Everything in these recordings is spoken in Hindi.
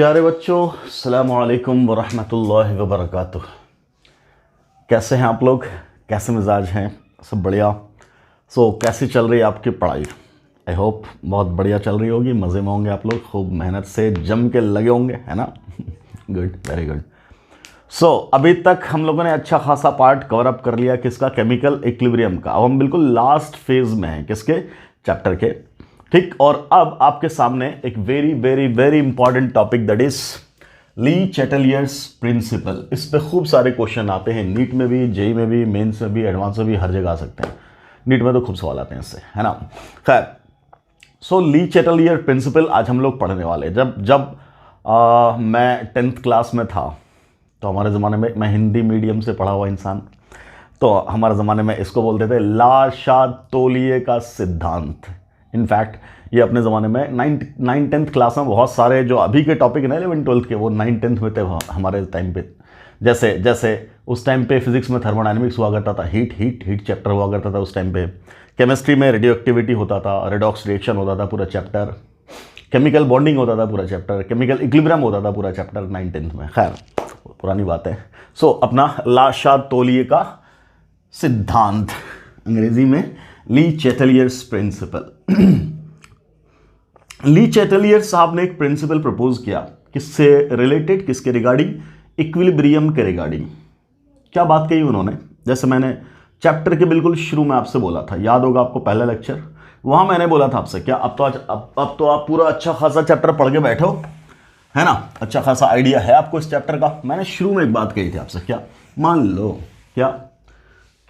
प्यारे बच्चों, अस्सलामु अलैकुम वरहमतुल्लाहि वबरकातुह। कैसे हैं आप लोग? कैसे मिजाज हैं? सब बढ़िया? कैसी चल रही है आपकी पढ़ाई? आई होप बहुत बढ़िया चल रही होगी, मज़े में होंगे आप लोग, खूब मेहनत से जम के लगे होंगे, है ना? Good, very good. अभी तक हम लोगों ने अच्छा खासा पार्ट कवर अप कर लिया किसका? केमिकल इक्विलिब्रियम का। अब हम बिल्कुल लास्ट फेज में हैं किसके? चैप्टर के। ठीक, और अब आपके सामने एक very very very important topic, that is Le Chatelier's principle. इस पे खूब सारे क्वेश्चन आते हैं, नीट में भी, जेई में भी, मेंस में भी, एडवांस में भी, हर जगह आ सकते हैं। नीट में तो खूब सवाल आते हैं इससे, है ना? खैर, ली चैटलियर प्रिंसिपल आज हम लोग पढ़ने वाले। जब जब मैं 10th क्लास में था, तो हमारे ज़माने में, मैं हिंदी मीडियम से पढ़ा हुआ इंसान, तो हमारे ज़माने में इसको बोलते थे ला शा तोलिए का सिद्धांत। इनफैक्ट ये अपने ज़माने में 9th क्लास में बहुत सारे जो अभी के टॉपिक हैं 11th 12th के, वो 9th में थे हमारे टाइम पे। जैसे जैसे उस टाइम पे फिजिक्स में थर्मोडायनेमिक्स हुआ करता था, हीट चैप्टर हुआ करता था उस टाइम पे। केमिस्ट्री में रेडियो एक्टिविटी होता था, रेडॉक्स रिएक्शन होता था पूरा चैप्टर, केमिकल बॉन्डिंग होता था पूरा चैप्टर, केमिकल इक्विलिब्रियम होता था पूरा चैप्टर 9th में। खैर, पुरानी बात है। अपना ला शा तोलिए का सिद्धांत, अंग्रेजी में ली चैटलियर्स प्रिंसिपल। ली चैटलियर साहब ने एक प्रिंसिपल प्रपोज किया, किससे रिलेटेड? किसके रिगार्डिंग? इक्विलिब्रियम के रिगार्डिंग। क्या बात कही उन्होंने? जैसे मैंने चैप्टर के बिल्कुल शुरू में आपसे बोला था, याद होगा आपको पहला लेक्चर, वहां मैंने बोला था आपसे, क्या अब तो आप पूरा अच्छा खासा चैप्टर पढ़ के बैठो, है ना? अच्छा खासा आइडिया है आपको इस चैप्टर का। मैंने शुरू में एक बात कही थी आपसे, क्या? मान लो क्या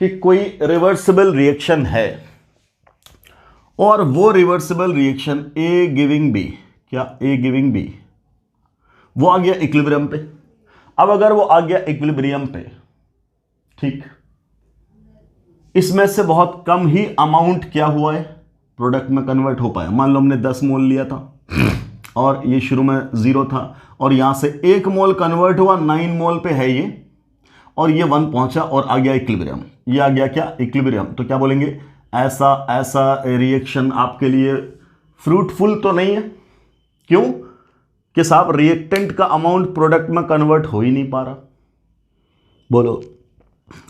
कि कोई रिवर्सिबल रिएक्शन है, और वो रिवर्सिबल रिएक्शन ए गिविंग बी, क्या? ए गिविंग बी, वो आ गया इक्विलिब्रियम पे। अब अगर वो आ गया इक्विलिब्रियम पे, ठीक, इसमें से बहुत कम ही अमाउंट क्या हुआ है? प्रोडक्ट में कन्वर्ट हो पाया। मान लो हमने 10 मोल लिया था और ये शुरू में 0 था, और यहां से 1 मोल कन्वर्ट हुआ, 9 मोल पे है ये, और ये 1 पहुंचा और आ गया इक्विलिब्रियम। ये आ गया क्या? इक्विलिब्रियम। तो क्या बोलेंगे? ऐसा रिएक्शन आपके लिए फ्रूटफुल तो नहीं है। क्यों? कि साहब रिएक्टेंट का अमाउंट प्रोडक्ट में कन्वर्ट हो ही नहीं पा रहा। बोलो,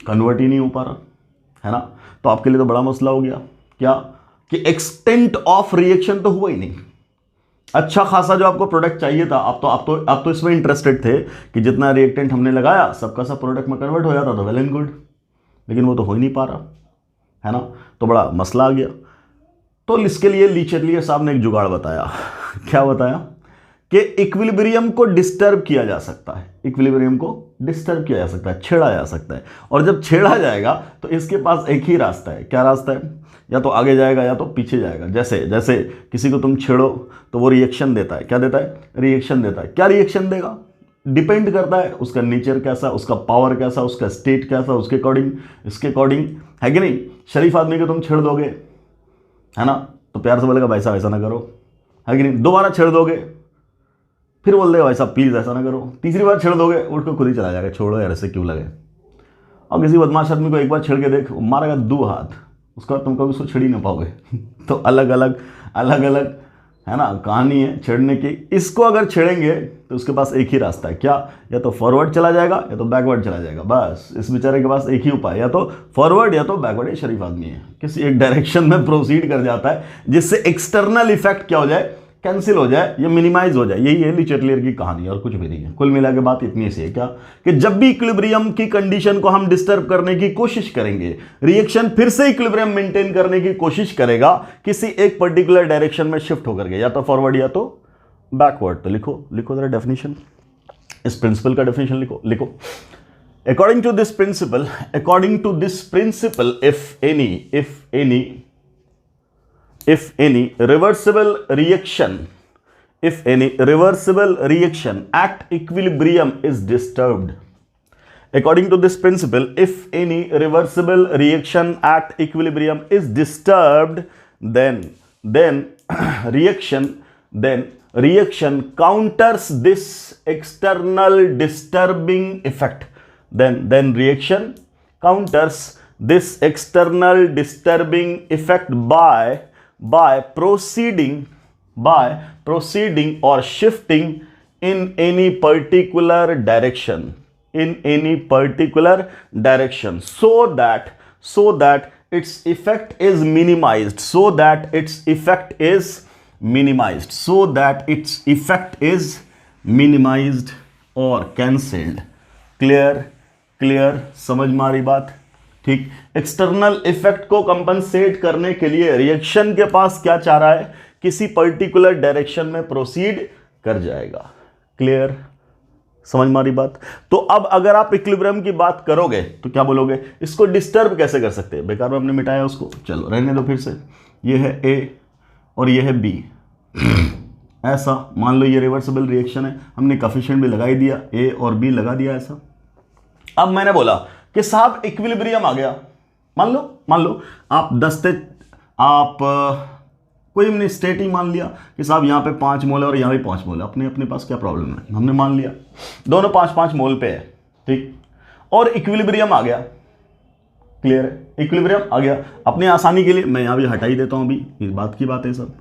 कन्वर्ट ही नहीं हो पा रहा, है ना? तो आपके लिए तो बड़ा मसला हो गया। क्या? कि एक्सटेंट ऑफ रिएक्शन तो हुआ ही नहीं। अच्छा खासा जो आपको प्रोडक्ट चाहिए था, आप तो इसमें इंटरेस्टेड थे कि जितना रिएक्टेंट हमने लगाया सबका सब प्रोडक्ट में कन्वर्ट हो जाता, तो वेल एंड गुड, लेकिन वो तो हो ही नहीं पा रहा, है ना? तो बड़ा मसला आ गया। तो इसके लिए ली चैटलियर साहब ने एक जुगाड़ बताया। क्या बताया? कि इक्विलिब्रियम को डिस्टर्ब किया जा सकता है। इक्विलिब्रियम को डिस्टर्ब किया जा सकता है, छेड़ा जा सकता है। और जब छेड़ा जाएगा तो इसके पास एक ही रास्ता है। क्या रास्ता है? या तो आगे जाएगा या तो पीछे जाएगा। जैसे जैसे किसी को तुम छेड़ो तो वो रिएक्शन देता है। क्या देता है? रिएक्शन देता है। क्या रिएक्शन देगा? डिपेंड करता है उसका नेचर कैसा, उसका पावर कैसा, उसका स्टेट कैसा, उसके अकॉर्डिंग, इसके अकॉर्डिंग, है कि नहीं? शरीफ आदमी को तुम छेड़ दोगे, है ना, तो प्यार से बोलेगा भाई साहब ऐसा ना करो, है कि नहीं? दोबारा छेड़ दोगे, फिर बोल देगा भाई साहब प्लीज ऐसा ना करो। तीसरी बार छेड़ दोगे, उठ के खुद ही चला जाएगा, छोड़ो यार, ऐसे क्यों लगे। और किसी बदमाश आदमी को एक बार छेड़ के देख, मारेगा 2 हाथ, उसका तुम कभी उसको छेड़ ही ना पाओगे। तो अलग अलग है ना कहानी है छेड़ने की। इसको अगर छेड़ेंगे तो उसके पास एक ही रास्ता है। क्या? या तो फॉरवर्ड चला जाएगा या तो बैकवर्ड चला जाएगा। बस इस बेचारे के पास एक ही उपाय, या तो फॉरवर्ड या तो बैकवर्ड। ये शरीफ आदमी है, किसी एक डायरेक्शन में प्रोसीड कर जाता है, जिससे एक्सटर्नल इफेक्ट क्या हो जाए? कैंसिल हो जाए, ये मिनिमाइज हो जाए। यही है ली चैटलियर की कहानी, और कुछ भी नहीं है। कुल मिला के बात इतनी सी है, क्या? कि जब भी इक्विलिब्रियम की कंडीशन को हम डिस्टर्ब करने की कोशिश करेंगे, रिएक्शन फिर से इक्विलिब्रियम मेंटेन करने की कोशिश करेगा, किसी एक पर्टिकुलर डायरेक्शन में शिफ्ट होकर के, या तो फॉरवर्ड या तो बैकवर्ड। तो लिखो जरा डेफिनेशन, इस प्रिंसिपल का डेफिनेशन लिखो। According to this principle, if any reversible reaction at equilibrium is disturbed. According to this principle, if any reversible reaction at equilibrium is disturbed, then reaction counters this external disturbing effect. Then reaction counters this external disturbing effect by proceeding or shifting in any particular direction, in any particular direction, so that its effect is minimized, so that its effect is minimized, so that its effect is minimized or cancelled. Clear समझ में आ रही बात? ठीक। एक्सटर्नल इफेक्ट को कंपनसेट करने के लिए रिएक्शन के पास क्या चाह रहा है? किसी पर्टिकुलर डायरेक्शन में प्रोसीड कर जाएगा। क्लियर समझ में आ रही बात? तो अब अगर आप इक्विलिब्रियम की बात करोगे तो क्या बोलोगे? इसको डिस्टर्ब कैसे कर सकते हैं? बेकार में हमने मिटाया उसको, चलो रहने दो। फिर से ये है ए और ये है बी, ऐसा मान लो ये रिवर्सिबल रिएक्शन है, हमने कोएफिशिएंट भी लगा ही दिया, ए और बी लगा दिया ऐसा। अब मैंने बोला कि साहब इक्विलिब्रियम आ गया। मान लो आप कोई हमने स्टेट ही मान लिया कि साहब यहाँ पे 5 मोल है और यहाँ भी 5 मोल है, अपने पास क्या प्रॉब्लम है? हमने मान लिया दोनों 5-5 मोल पे है, ठीक। और इक्विलिब्रियम आ गया। क्लियर है? इक्विलिब्रियम आ गया। अपनी आसानी के लिए मैं यहाँ भी हटा ही देता हूँ, अभी इस बात की बात है सब।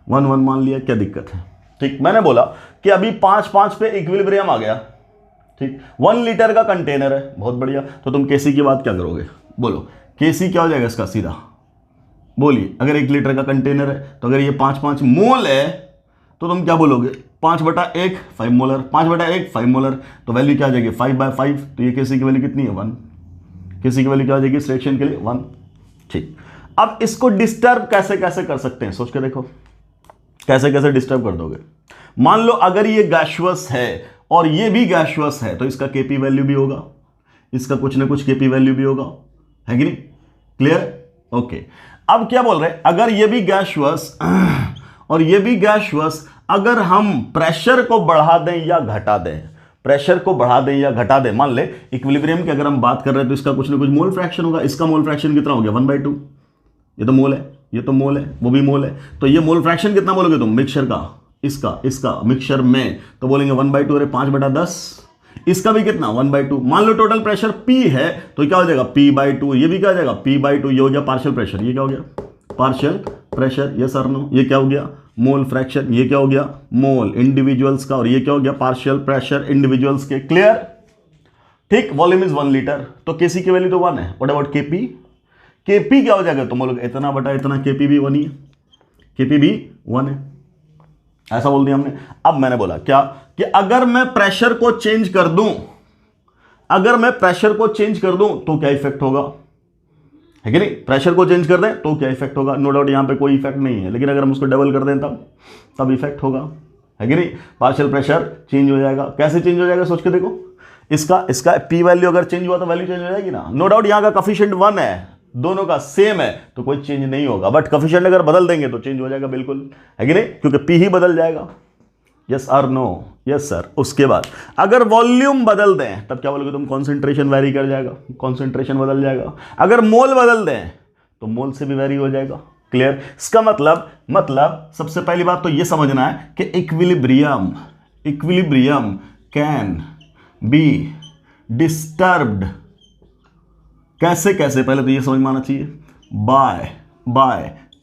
1-1 मान लिया, क्या दिक्कत है? ठीक। मैंने बोला कि अभी 5-5 पे इक्विलिब्रियम आ गया, ठीक। 1 लीटर का कंटेनर है, बहुत बढ़िया। तो तुम केसी की बात क्या करोगे? बोलो केसी क्या हो जाएगा इसका? सीधा बोलिए। अगर 1 लीटर का कंटेनर है तो अगर ये 5-5 मोल है तो तुम क्या बोलोगे? 5/1 5 मोलर, 5/1 5 मोलर, तो वैल्यू क्या आ जाएगी? 5/5। तो ये केसी की वैल्यू कितनी है? 1। केसी की वैल्यू क्या आ जाएगी इस रिएक्शन के लिए? 1। ठीक। अब इसको डिस्टर्ब कैसे कैसे कर सकते हैं? सोच के देखो कैसे कैसे डिस्टर्ब कर दोगे। मान लो अगर ये गैसियस है और ये भी गैसियस है तो इसका केपी वैल्यू भी होगा, इसका कुछ ना कुछ केपी वैल्यू भी होगा, है कि नहीं? क्लियर? ओके। अब क्या बोल रहे हैं? अगर ये भी गैसियस और ये भी गैसियस, अगर हम प्रेशर को बढ़ा दें या घटा दें, प्रेशर को बढ़ा दें या घटा दें, मान ले इक्विलिब्रियम की अगर हम बात कर रहे हैं तो इसका कुछ ना कुछ मोल फ्रैक्शन होगा। इसका मोल फ्रैक्शन कितना हो गया? 1/2। ये तो मोल है, ये तो मोल है, वो भी मोल है, तो ये मोल फ्रैक्शन कितना बोलोगे तुम? मिक्सचर का, इसका मिक्सचर में तो बोलेंगे 1/2। अरे 5/10। इसका भी कितना? 1/2। मान लो टोटल प्रेशर P है तो क्या हो जाएगा? P/2। ये भी क्या हो जाएगा? P/2। ये हो गया पार्शियल प्रेशर। ये क्या हो गया? Partial pressure. ये सर नो, ये क्या हो गया? Mole fraction. ये क्या हो गया? मोल इंडिविजुअल्स का। और ये क्या हो गया? पार्शियल प्रेशर इंडिविजुअल्स के। क्लियर? ठीक। वॉल्यूम इज 1 लीटर, तो केसी की वैल्यू तो 1 है। What about KP? केपी क्या हो जाएगा? तुम बोलोगे इतना बटा इतना, केपी भी 1 ही है, केपी भी 1 है, ऐसा बोल दिया हमने। अब मैंने बोला क्या कि अगर मैं प्रेशर को चेंज कर दूं, अगर मैं प्रेशर को चेंज कर दूं तो क्या इफेक्ट होगा? है कि नहीं? प्रेशर को चेंज कर दें तो क्या इफेक्ट होगा? नो डाउट यहां पे कोई इफेक्ट नहीं है, लेकिन अगर हम उसको डबल कर दें तब इफेक्ट होगा, है कि नहीं? पार्शियल प्रेशर चेंज हो जाएगा। कैसे चेंज हो जाएगा? सोच के देखो। इसका पी वैल्यू अगर चेंज हुआ तो वैल्यू चेंज हो जाएगी ना। नो डाउट यहां का कोएफिशिएंट 1 है, दोनों का सेम है तो कोई चेंज नहीं होगा, बट कोएफिशिएंट अगर बदल देंगे तो चेंज हो जाएगा बिल्कुल, है कि नहीं? क्योंकि पी ही बदल जाएगा। यस और नो? Yes sir. उसके बाद अगर वॉल्यूम बदल दें तब क्या बोलोगे तुम? कॉन्सेंट्रेशन वेरी कर जाएगा, कॉन्सेंट्रेशन बदल जाएगा। अगर मोल बदल दें तो मोल से भी वेरी हो जाएगा। क्लियर? इसका मतलब सबसे पहली बात तो ये समझना है कि इक्विलिब्रियम कैन बी डिस्टर्ब्ड। कैसे कैसे? पहले तो ये समझ में आना चाहिए। बाय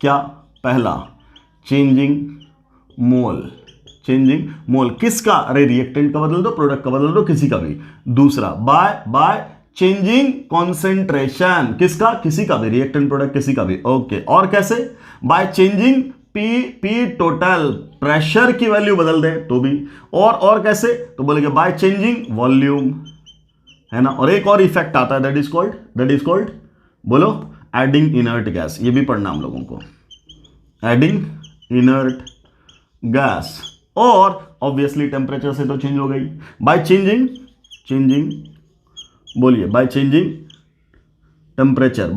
क्या? पहला चेंजिंग मोल। किसका? अरे रिएक्टेंट का बदल दो, प्रोडक्ट का बदल दो, किसी का भी। दूसरा बाय चेंजिंग कॉन्सेंट्रेशन। किसका? किसी का भी, रिएक्टेंट प्रोडक्ट किसी का भी। ओके। और कैसे? By changing P total, pressure की वैल्यू बदल दें तो भी। और कैसे? तो बोलेंगे बाय चेंजिंग वॉल्यूम, है ना। और एक और इफेक्ट आता है, दैट इज कॉल्ड बोलो एडिंग इनर्ट गैस। ये भी पढ़ना हम लोगों को, एडिंग इनर्ट गैस। और ऑब्वियसली टेम्परेचर से तो चेंज हो गई। बाय चेंजिंग बोलिए, बाय चेंजिंग टेम्परेचर।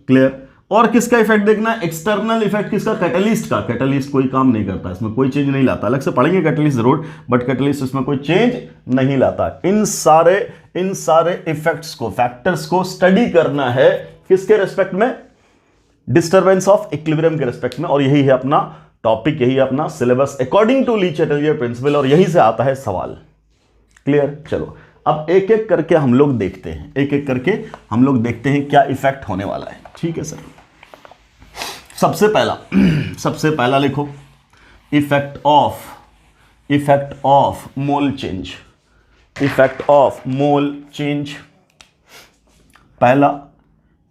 क्लियर? और किसका इफेक्ट देखना है? एक्सटर्नल इफेक्ट किसका? कैटलिस्ट का। कैटलिस्ट कोई काम नहीं करता, इसमें कोई चेंज नहीं लाता। अलग से पढ़ेंगे कैटलिस्ट जरूर, बट कैटलिस्ट इसमें कोई चेंज नहीं लाता। इन सारे इफेक्ट्स को, फैक्टर्स को स्टडी करना है किसके रेस्पेक्ट में? डिस्टर्बेंस ऑफ इक्विलिब्रियम के रेस्पेक्ट में। और यही है अपना टॉपिक, यही है अपना syllabus according to Le Chatelier principle, और यहीं से आता है सवाल। क्लियर? चलो अब एक एक करके हम लोग देखते हैं, क्या इफेक्ट होने वाला है। ठीक है सर। सबसे पहला लिखो effect of effect of mole change, effect of mole change. पहला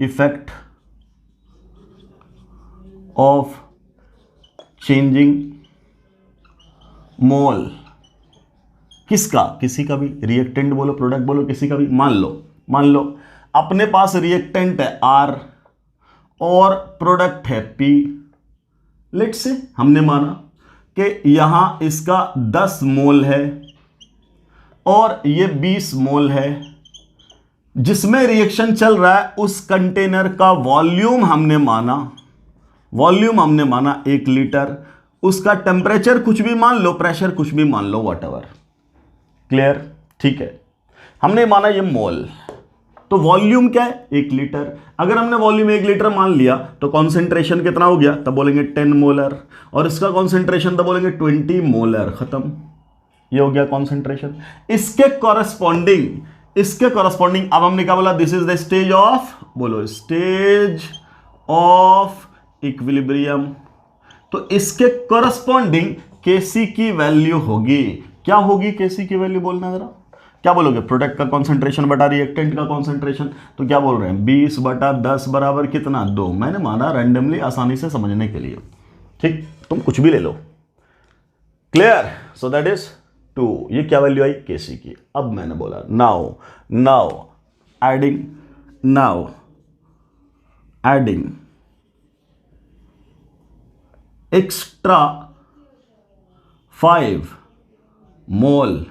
इफेक्ट ऑफ चेंजिंग मोल, किसका, किसी का भी, रिएक्टेंट बोलो प्रोडक्ट बोलो, किसी का भी। मान लो अपने पास रिएक्टेंट है R और प्रोडक्ट है P। लेट्स से हमने माना कि यहां इसका 10 मोल है और ये 20 मोल है। जिसमें रिएक्शन चल रहा है उस कंटेनर का वॉल्यूम हमने माना 1 लीटर। उसका टेम्परेचर कुछ भी मान लो, प्रेशर कुछ भी मान लो, व्हाटएवर। क्लियर? ठीक है, हमने माना ये मोल, तो वॉल्यूम क्या है 1 लीटर। अगर हमने वॉल्यूम 1 लीटर मान लिया तो कॉन्सेंट्रेशन कितना हो गया, तब बोलेंगे 10 मोलर, और इसका कॉन्सेंट्रेशन तब बोलेंगे 20 मोलर। खत्म, ये हो गया कॉन्सेंट्रेशन। इसके कॉरस्पॉन्डिंग अब हमने क्या बोला, this is the stage of, बोलो स्टेज ऑफ इक्विलिब्रियम। तो इसके कॉरस्पॉन्डिंग Kc की वैल्यू होगी, क्या होगी Kc की वैल्यू, बोलना जरा, क्या बोलोगे, प्रोडक्ट का कॉन्सेंट्रेशन बटा रिएक्टेंट का कॉन्सेंट्रेशन। तो क्या बोल रहे हैं, 20/10 बराबर कितना, 2। मैंने माना रैंडमली, आसानी से समझने के लिए। ठीक, तुम कुछ भी ले लो। क्लियर? So that is 2। ये क्या वैल्यू आई Kc की। अब मैंने बोला now adding extra 5 mole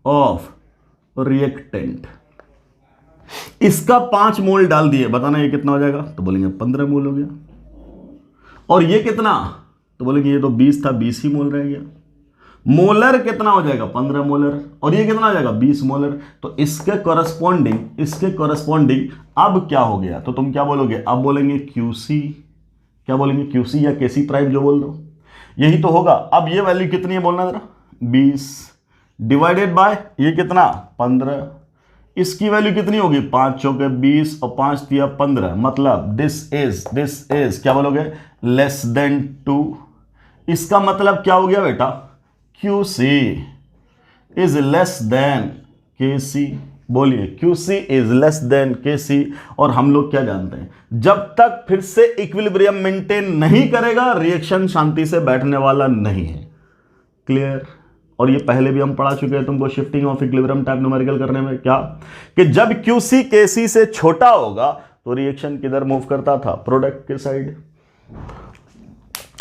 of reactant. इसका 5 मोल डाल दिए, बताना ये कितना हो जाएगा, तो बोलेंगे 15 मोल हो गया। और ये कितना, तो बोलेंगे ये तो 20 था, 20 ही मोल रह गया। मोलर कितना हो जाएगा, 15 मोलर, और ये कितना हो जाएगा 20 मोलर। तो इसके कॉरस्पॉन्डिंग अब क्या हो गया, तो तुम क्या बोलोगे, अब बोलेंगे QC। क्या बोलेंगे, QC या Kc प्राइम, जो बोल दो, यही तो होगा। अब ये वैल्यू कितनी है बोलना जरा, 20 डिवाइडेड बाय ये कितना 15। इसकी वैल्यू कितनी होगी, 5 चौके 20 और 5 दिया 15। मतलब दिस इज क्या बोलोगे, लेस देन 2। इसका मतलब क्या हो गया बेटा, QC is less then Kc। बोलिए, QC is less then Kc। और हम लोग क्या जानते हैं, जब तक फिर से इक्विलिब्रियम मेंटेन नहीं करेगा, रिएक्शन शांति से बैठने वाला नहीं है। क्लियर? और ये पहले भी हम पढ़ा चुके हैं तुमको shifting of equilibrium type numerical करने में, क्या कि जब QC Kc से छोटा होगा तो रिएक्शन किधर मूव करता था, प्रोडक्ट के साइड।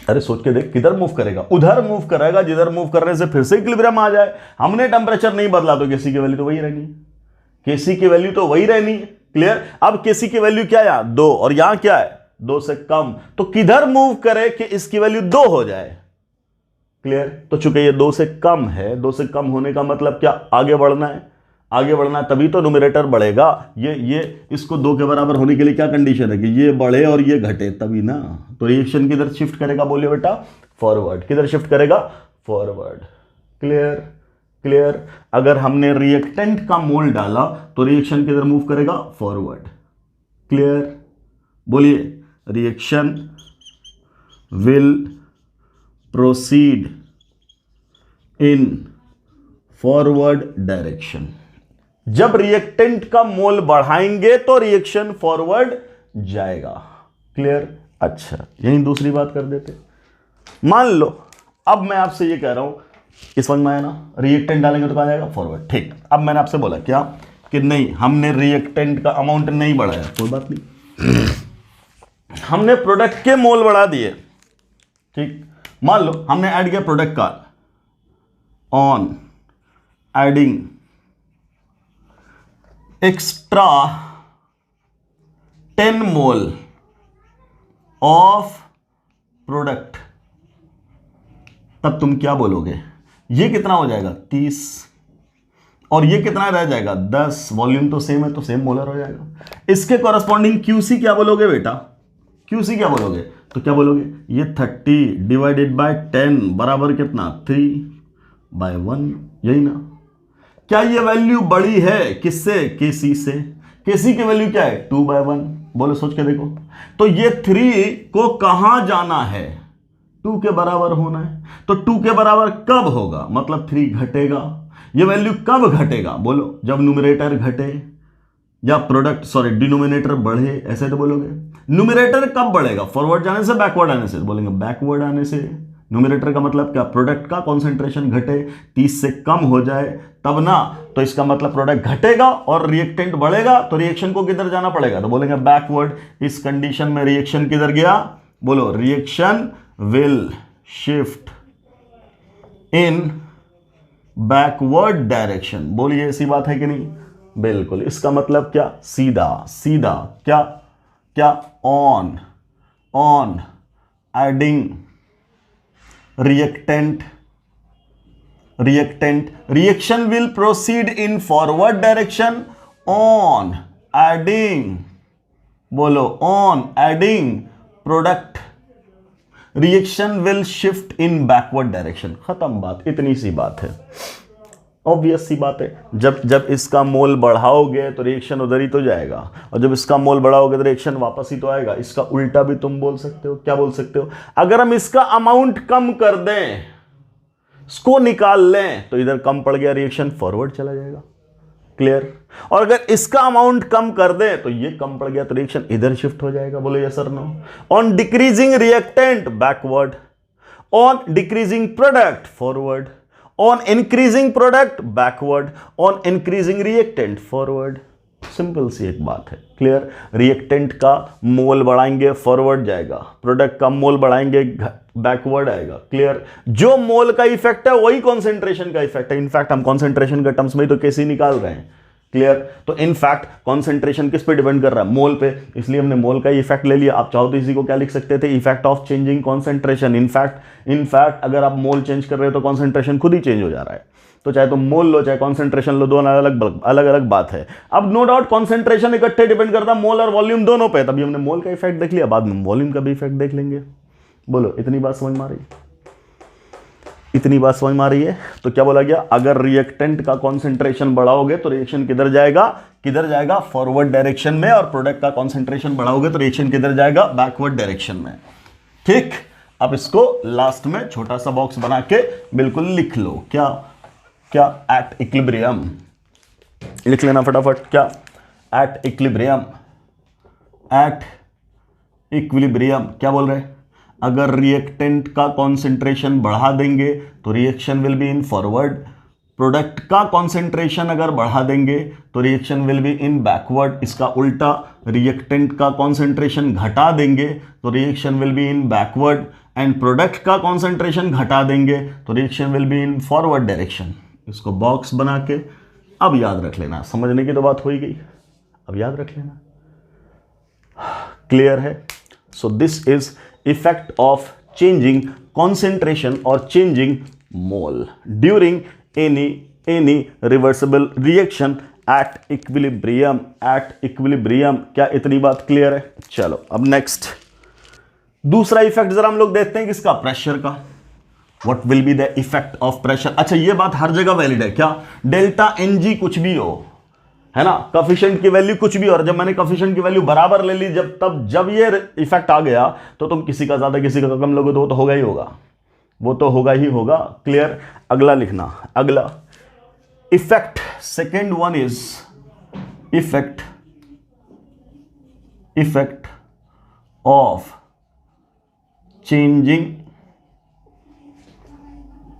अरे सोच के देख, किधर मूव करेगा, उधर मूव करेगा जिधर मूव करने से फिर से इक्विलिब्रियम आ जाए। हमने टेंपरेचर नहीं बदला तो Kc की वैल्यू तो वही रहनी है, Kc की वैल्यू तो वही रहनी है। क्लियर? अब Kc की वैल्यू क्या है, यहां 2, और यहां क्या है 2 से कम। तो किधर मूव करे कि इसकी वैल्यू 2 हो जाए। क्लियर? तो चूंकि ये 2 से कम है, 2 से कम होने का मतलब क्या, आगे बढ़ना है, तभी तो न्यूमरेटर बढ़ेगा। ये इसको 2 के बराबर होने के लिए क्या कंडीशन है कि ये बढ़े और ये घटे, तभी ना। तो रिएक्शन किधर शिफ्ट करेगा, बोलिए बेटा, फॉरवर्ड। किधर शिफ्ट करेगा, फॉरवर्ड। क्लियर? अगर हमने रिएक्टेंट का मोल डाला तो रिएक्शन किधर मूव करेगा, फॉरवर्ड। क्लियर? बोलिए, reaction will proceed in forward direction. जब रिएक्टेंट का मोल बढ़ाएंगे तो रिएक्शन फॉरवर्ड जाएगा। क्लियर? अच्छा, यही दूसरी बात कर देते। मान लो अब मैं आपसे ये कह रहा हूं, इस समझ में आया ना, रिएक्टेंट डालेंगे तो कहां जाएगा, फॉरवर्ड। ठीक, अब मैंने आपसे बोला क्या कि नहीं, हमने रिएक्टेंट का अमाउंट नहीं बढ़ाया, कोई बात नहीं, हमने प्रोडक्ट के मोल बढ़ा दिए। ठीक, मान लो हमने ऐड किया प्रोडक्ट का, on adding extra 10 mole of product, तब तुम क्या बोलोगे, ये कितना हो जाएगा 30, और ये कितना रह जाएगा 10। वॉल्यूम तो सेम है तो सेम मोलर हो जाएगा। इसके कॉरस्पॉन्डिंग QC क्या बोलोगे बेटा, QC क्या बोलोगे, तो क्या बोलोगे, ये 30 डिवाइडेड बाय 10 बराबर कितना 3/1, यही ना। क्या ये वैल्यू बड़ी है किससे, Kc से। Kc की वैल्यू क्या है 2/1, बोलो सोच के देखो। तो ये 3 को कहां जाना है, 2 के बराबर होना है। तो 2 के बराबर कब होगा, मतलब 3 घटेगा। ये वैल्यू कब घटेगा बोलो, जब न्यूमरेटर घटे या प्रोडक्ट सॉरी डिनोमिनेटर बढ़े, ऐसे तो बोलोगे। न्यूमरेटर कब बढ़ेगा, फॉरवर्ड जाने से बैकवर्ड आने से, बोलेंगे बैकवर्ड आने से। न्यूमरेटर का मतलब क्या, प्रोडक्ट का कॉन्सेंट्रेशन घटे, 30 से कम हो जाए तब ना, तो इसका मतलब प्रोडक्ट घटेगा और रिएक्टेंट बढ़ेगा, तो रिएक्शन को किधर जाना पड़ेगा, तो बोलेंगे बैकवर्ड। इस कंडीशन में रिएक्शन किधर गया, बोलो reaction will shift in backward direction. बोलिए ऐसी बात है कि नहीं, बिल्कुल। इसका मतलब क्या, सीधा सीधा क्या क्या, on adding reactant reaction will proceed in forward direction on adding, बोलो on adding product, reaction will shift in backward direction. खत्म बात, इतनी सी बात है, ऑब्वियस सी बात है। जब इसका मोल बढ़ाओगे तो रिएक्शन उधर ही तो जाएगा, और जब इसका मोल बढ़ाओगे तो रिएक्शन वापस ही तो आएगा। इसका उल्टा भी तुम बोल सकते हो, क्या बोल सकते हो, अगर हम इसका अमाउंट कम कर दें, इसको निकाल लें, तो इधर कम पड़ गया, रिएक्शन फॉरवर्ड चला जाएगा। क्लियर। और अगर इसका अमाउंट कम कर दें तो ये कम पड़ गया, तो रिएक्शन इधर शिफ्ट हो जाएगा। बोलो यस और no. On decreasing reactant backward, on decreasing product forward, on increasing product backward, on increasing reactant forward। Simple सी एक बात है, क्लियर। रिएक्टेंट का मोल बढ़ाएंगे फॉरवर्ड जाएगा, प्रोडक्ट का मोल बढ़ाएंगे बैकवर्ड आएगा। क्लियर। जो मोल का इफेक्ट है वही कॉन्सेंट्रेशन का इफेक्ट है। इनफैक्ट हम कॉन्सेंट्रेशन के टर्म्स में तो कैसे निकाल रहे हैं, क्लियर। तो इनफैक्ट कॉन्सेंट्रेशन किस पे डिपेंड कर रहा है, मोल पे, इसलिए हमने मोल का इफेक्ट ले लिया। आप चाहो तो इसी को क्या लिख सकते थे, effect of changing concentration. In fact अगर आप मोल चेंज कर रहे हो तो कॉन्सेंट्रेशन खुद ही चेंज हो जा रहा है। तो चाहे तो मोल लो चाहे कॉन्सेंट्रेशन लो, दोनों अलग अलग बात है। अब नो डाउट कॉन्सेंट्रेशन इकट्ठे डिपेंड करता है मोल और वॉल्यूम दोनों पे, तभी हमने मोल का इफेक्ट देख लिया, बाद में वॉल्यूम का भी इफेक्ट देख लेंगे। बोलो इतनी बात समझ में आ रही है, इतनी बात समझ में आ रही है। तो क्या बोला गया, अगर रिएक्टेंट का कॉन्सेंट्रेशन बढ़ाओगे तो रिएक्शन किधर जाएगा, फॉरवर्ड डायरेक्शन में, और प्रोडक्ट का कॉन्सेंट्रेशन बढ़ाओगे तो रिएक्शन किधर जाएगा, बैकवर्ड डायरेक्शन में। ठीक। अब इसको लास्ट में छोटा सा बॉक्स बना के बिल्कुल लिख लो, क्या एट इक्विलिब्रियम, लिख लेना फटाफट, क्या एट इक्विलिब्रियम क्या बोल रहे हैं, अगर रिएक्टेंट का कॉन्सेंट्रेशन बढ़ा देंगे तो reaction will be in forward, product का कॉन्सेंट्रेशन अगर बढ़ा देंगे तो reaction will be in backward. इसका उल्टा, रिएक्टेंट का कॉन्सेंट्रेशन घटा देंगे तो reaction will be in backward, and product का कॉन्सेंट्रेशन घटा देंगे तो reaction will be in forward direction. इसको बॉक्स बना के अब याद रख लेना, समझने की तो बात हो ही गई, अब याद रख लेना। क्लियर है। So this is effect of changing concentration और changing mole during any reversible reaction at equilibrium. क्या इतनी बात क्लियर है। चलो अब नेक्स्ट दूसरा इफेक्ट जरा हम लोग देखते हैं किसका, प्रेशर का। What will be the effect of pressure. अच्छा ये बात हर जगह वैलिड है, क्या डेल्टा एन जी कुछ भी हो, है ना, कोफिशिएंट की वैल्यू कुछ भी, और जब मैंने कोफिशिएंट की वैल्यू बराबर ले ली, जब ये इफेक्ट आ गया तो तुम किसी का ज्यादा किसी का कम लोगे तो वो तो होगा ही होगा, वो तो होगा ही होगा। क्लियर। अगला लिखना, अगला effect, second one is effect of changing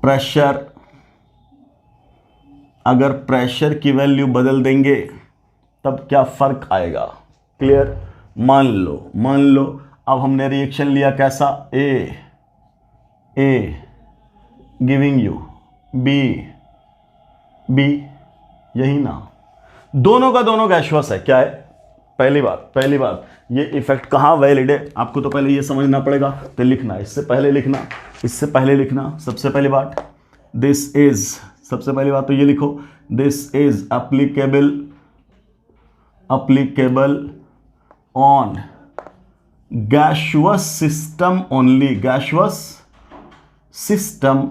pressure. अगर प्रेशर की वैल्यू बदल देंगे तब क्या फर्क आएगा। क्लियर। मान लो अब हमने रिएक्शन लिया कैसा, ए गिविंग यू बी, यही ना, दोनों का गैसियस है। क्या है, पहली बात ये इफेक्ट कहां वैलिड है, आपको तो पहले ये समझना पड़ेगा। तो लिखना, इससे पहले लिखना सबसे पहली बात, दिस इज, सबसे पहली बात तो ये लिखो, this is applicable on gaseous system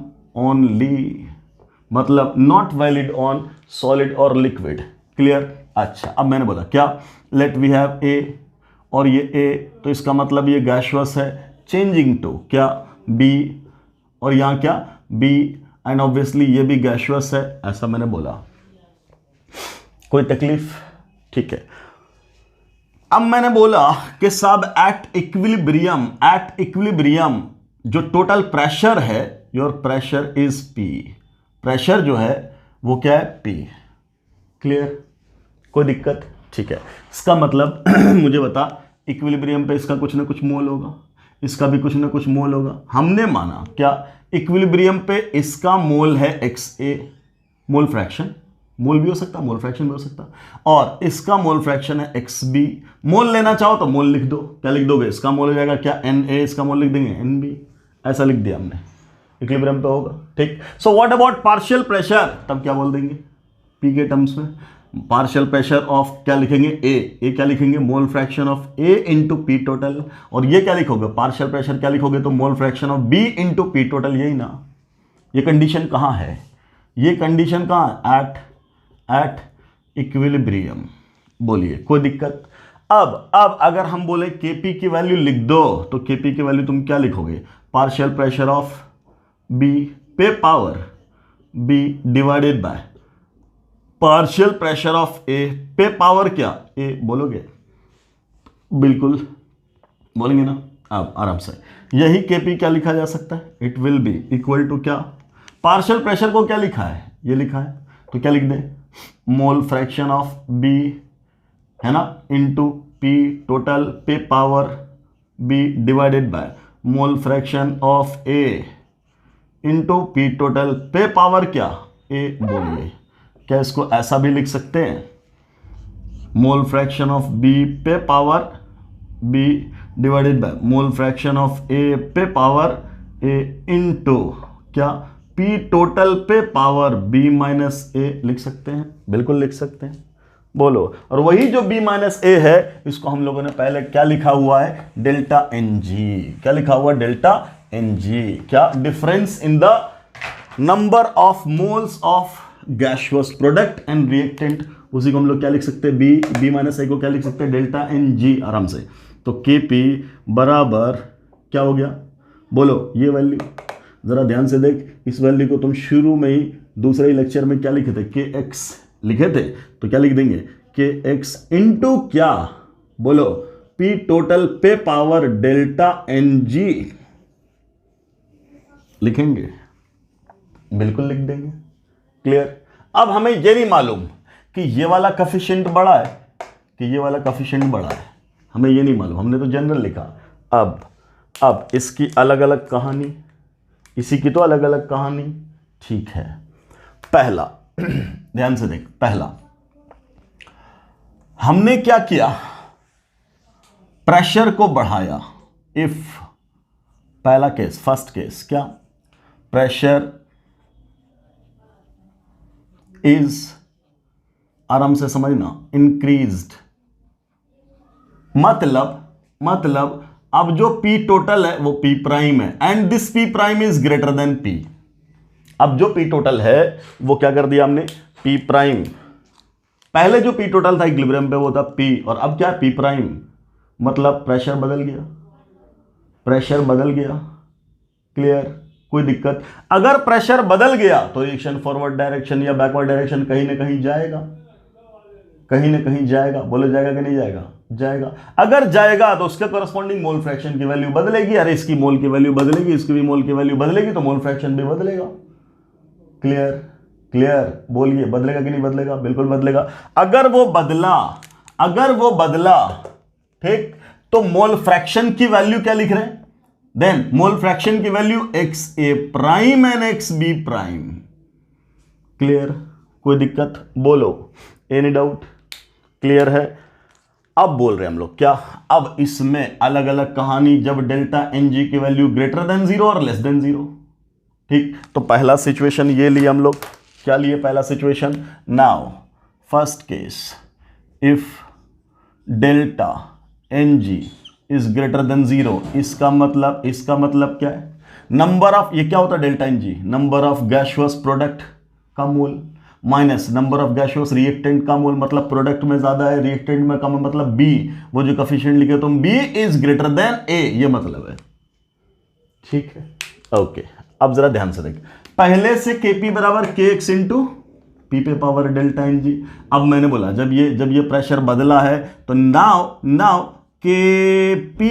only, मतलब नॉट वैलिड ऑन सॉलिड और लिक्विड। क्लियर। अच्छा अब मैंने बोला क्या, लेट वी हैव ए, और ये ए तो इसका मतलब ये गैसियस है, चेंजिंग टू क्या, बी, और यहां क्या बी, एंड ऑब्वियसली ये भी गैसियस है, ऐसा मैंने बोला। कोई तकलीफ? ठीक है। अब मैंने बोला कि साहब एट इक्विलिब्रियम जो टोटल प्रेशर है, your pressure is P, pressure जो है वो क्या है पी। क्लियर? कोई दिक्कत? ठीक है। इसका मतलब मुझे बता, इक्विलिब्रियम पे इसका कुछ ना कुछ मोल होगा, इसका भी कुछ ना कुछ मोल होगा। हमने माना क्या इक्विलिब्रियम पे इसका मोल है XA, मोल फ्रैक्शन, मोल भी हो सकता, मोल फ्रैक्शन भी हो सकता, और इसका मोल फ्रैक्शन है XB। मोल लेना चाहो तो मोल लिख दो, क्या लिख दोगे? इसका मोल हो जाएगा क्या NA, इसका मोल लिख देंगे NB, ऐसा लिख दिया हमने, इक्विलिब्रियम पे होगा। ठीक। So what about partial pressure? तब क्या बोल देंगे P के टर्म्स में? पार्शियल प्रेशर ऑफ क्या लिखेंगे ए क्या लिखेंगे? मोल fraction of A into P total. और ये क्या लिखोगे? पार्शियल प्रेशर क्या लिखोगे? तो मोल fraction of B into P total, यही ना। ये कंडीशन कहाँ है? ये कंडीशन कहाँ है? At equilibrium. बोलिए, कोई दिक्कत? अब अगर हम बोले Kp की वैल्यू लिख दो, तो Kp की वैल्यू तुम क्या लिखोगे? पार्शियल प्रेशर ऑफ B पे power B divided by partial pressure of A पे पावर क्या A, बोलोगे? बिल्कुल बोलेंगे ना। अब आराम से यही Kp क्या लिखा जा सकता है? It will be equal to क्या? पार्शियल प्रेशर को क्या लिखा है? ये लिखा है, तो क्या लिख दें? मोल फ्रैक्शन ऑफ B है ना, इनटू P टोटल पे power B divided by mole fraction of A into P total पे पावर क्या A। बोलिए, क्या इसको ऐसा भी लिख सकते हैं? मोल फ्रैक्शन ऑफ B पे power B divided by mole fraction of A पे पावर A इनटू क्या P टोटल पे पावर B माइनस A लिख सकते हैं? बिल्कुल लिख सकते हैं। बोलो। और वही जो B माइनस A है, इसको हम लोगों ने पहले क्या लिखा हुआ है? Delta NG। क्या लिखा हुआ? Delta NG। क्या? Difference in the number of moles of gaseous product and reactant. उसी को हम लोग क्या लिख सकते हैं? B माइनस A को क्या लिख सकते हैं? डेल्टा NG, आराम से। तो Kp बराबर क्या हो गया? बोलो, ये वैल्यू जरा ध्यान से देख, इस वैल्यू को तुम शुरू में ही दूसरे ही लेक्चर में क्या लिखे थे? Kx लिखे थे, तो क्या लिख देंगे? Kx इंटू क्या? बोलो, P टोटल पे पावर डेल्टा NG लिखेंगे, बिल्कुल लिख देंगे। क्लियर? अब हमें यह नहीं मालूम कि ये वाला कोफिशिएंट बड़ा है कि ये वाला कोफिशिएंट बड़ा है, हमें ये नहीं मालूम, हमने तो जनरल लिखा। अब इसकी अलग अलग कहानी, इसी की तो अलग अलग कहानी। ठीक है। पहला ध्यान से देख, पहला हमने क्या किया? प्रेशर को बढ़ाया। इफ पहला केस, फर्स्ट केस क्या? प्रेशर इज, आराम से समझना, इंक्रीज्ड। मतलब अब जो P टोटल है वो P प्राइम है, and this P prime is greater then P। अब जो P टोटल है वो क्या कर दिया हमने? P prime. पहले जो P टोटल था इक्विलिब्रियम पे वो था P, और अब क्या है? P prime. मतलब प्रेशर बदल गया, प्रेशर बदल गया। क्लियर? कोई दिक्कत? अगर प्रेशर बदल गया तो रिएक्शन फॉरवर्ड डायरेक्शन या बैकवर्ड डायरेक्शन कहीं ना कहीं जाएगा, कहीं ना कहीं जाएगा। बोले जाएगा कि नहीं जाएगा? जाएगा। अगर जाएगा तो उसके कॉरस्पॉन्डिंग मोल फ्रैक्शन की वैल्यू बदलेगी। अरे इसकी मोल की वैल्यू बदलेगी, इसकी भी मोल की वैल्यू बदलेगी, तो मोल फ्रैक्शन भी बदलेगा। क्लियर? क्लियर? बोलिए, बदलेगा कि नहीं बदलेगा? बिल्कुल बदलेगा। अगर वो बदला, ठीक, तो मोल फ्रैक्शन की वैल्यू क्या लिख रहे हैं? देन मोल फ्रैक्शन की value XA prime and XB prime. Clear? कोई दिक्कत? बोलो, एनी डाउट? क्लियर है? अब बोल रहे हैं हम लोग क्या? अब इसमें अलग अलग कहानी, जब डेल्टा NG की वैल्यू ग्रेटर देन 0 और लेस देन 0। ठीक, तो पहला सिचुएशन ये लिए हम लोग। क्या लिए? पहला situation. Now first case, if delta NG is greater than 0, इसका मतलब क्या है? नंबर ऑफ, ये क्या होता है? Delta NG number of gaseous product का mole minus number of gaseous reactant का मोल। मतलब प्रोडक्ट में ज्यादा है, रिएक्टेंट में कम है, मतलब B, वो जो कोफिशिएंट लिखे तुम B is greater then A, ये मतलब है। ठीक है? ओके, अब जरा ध्यान से देख, पहले से Kp बराबर Kx इंटू पी पे पावर डेल्टा एन जी। अब मैंने बोला जब ये प्रेशर बदला है तो नाउ Kp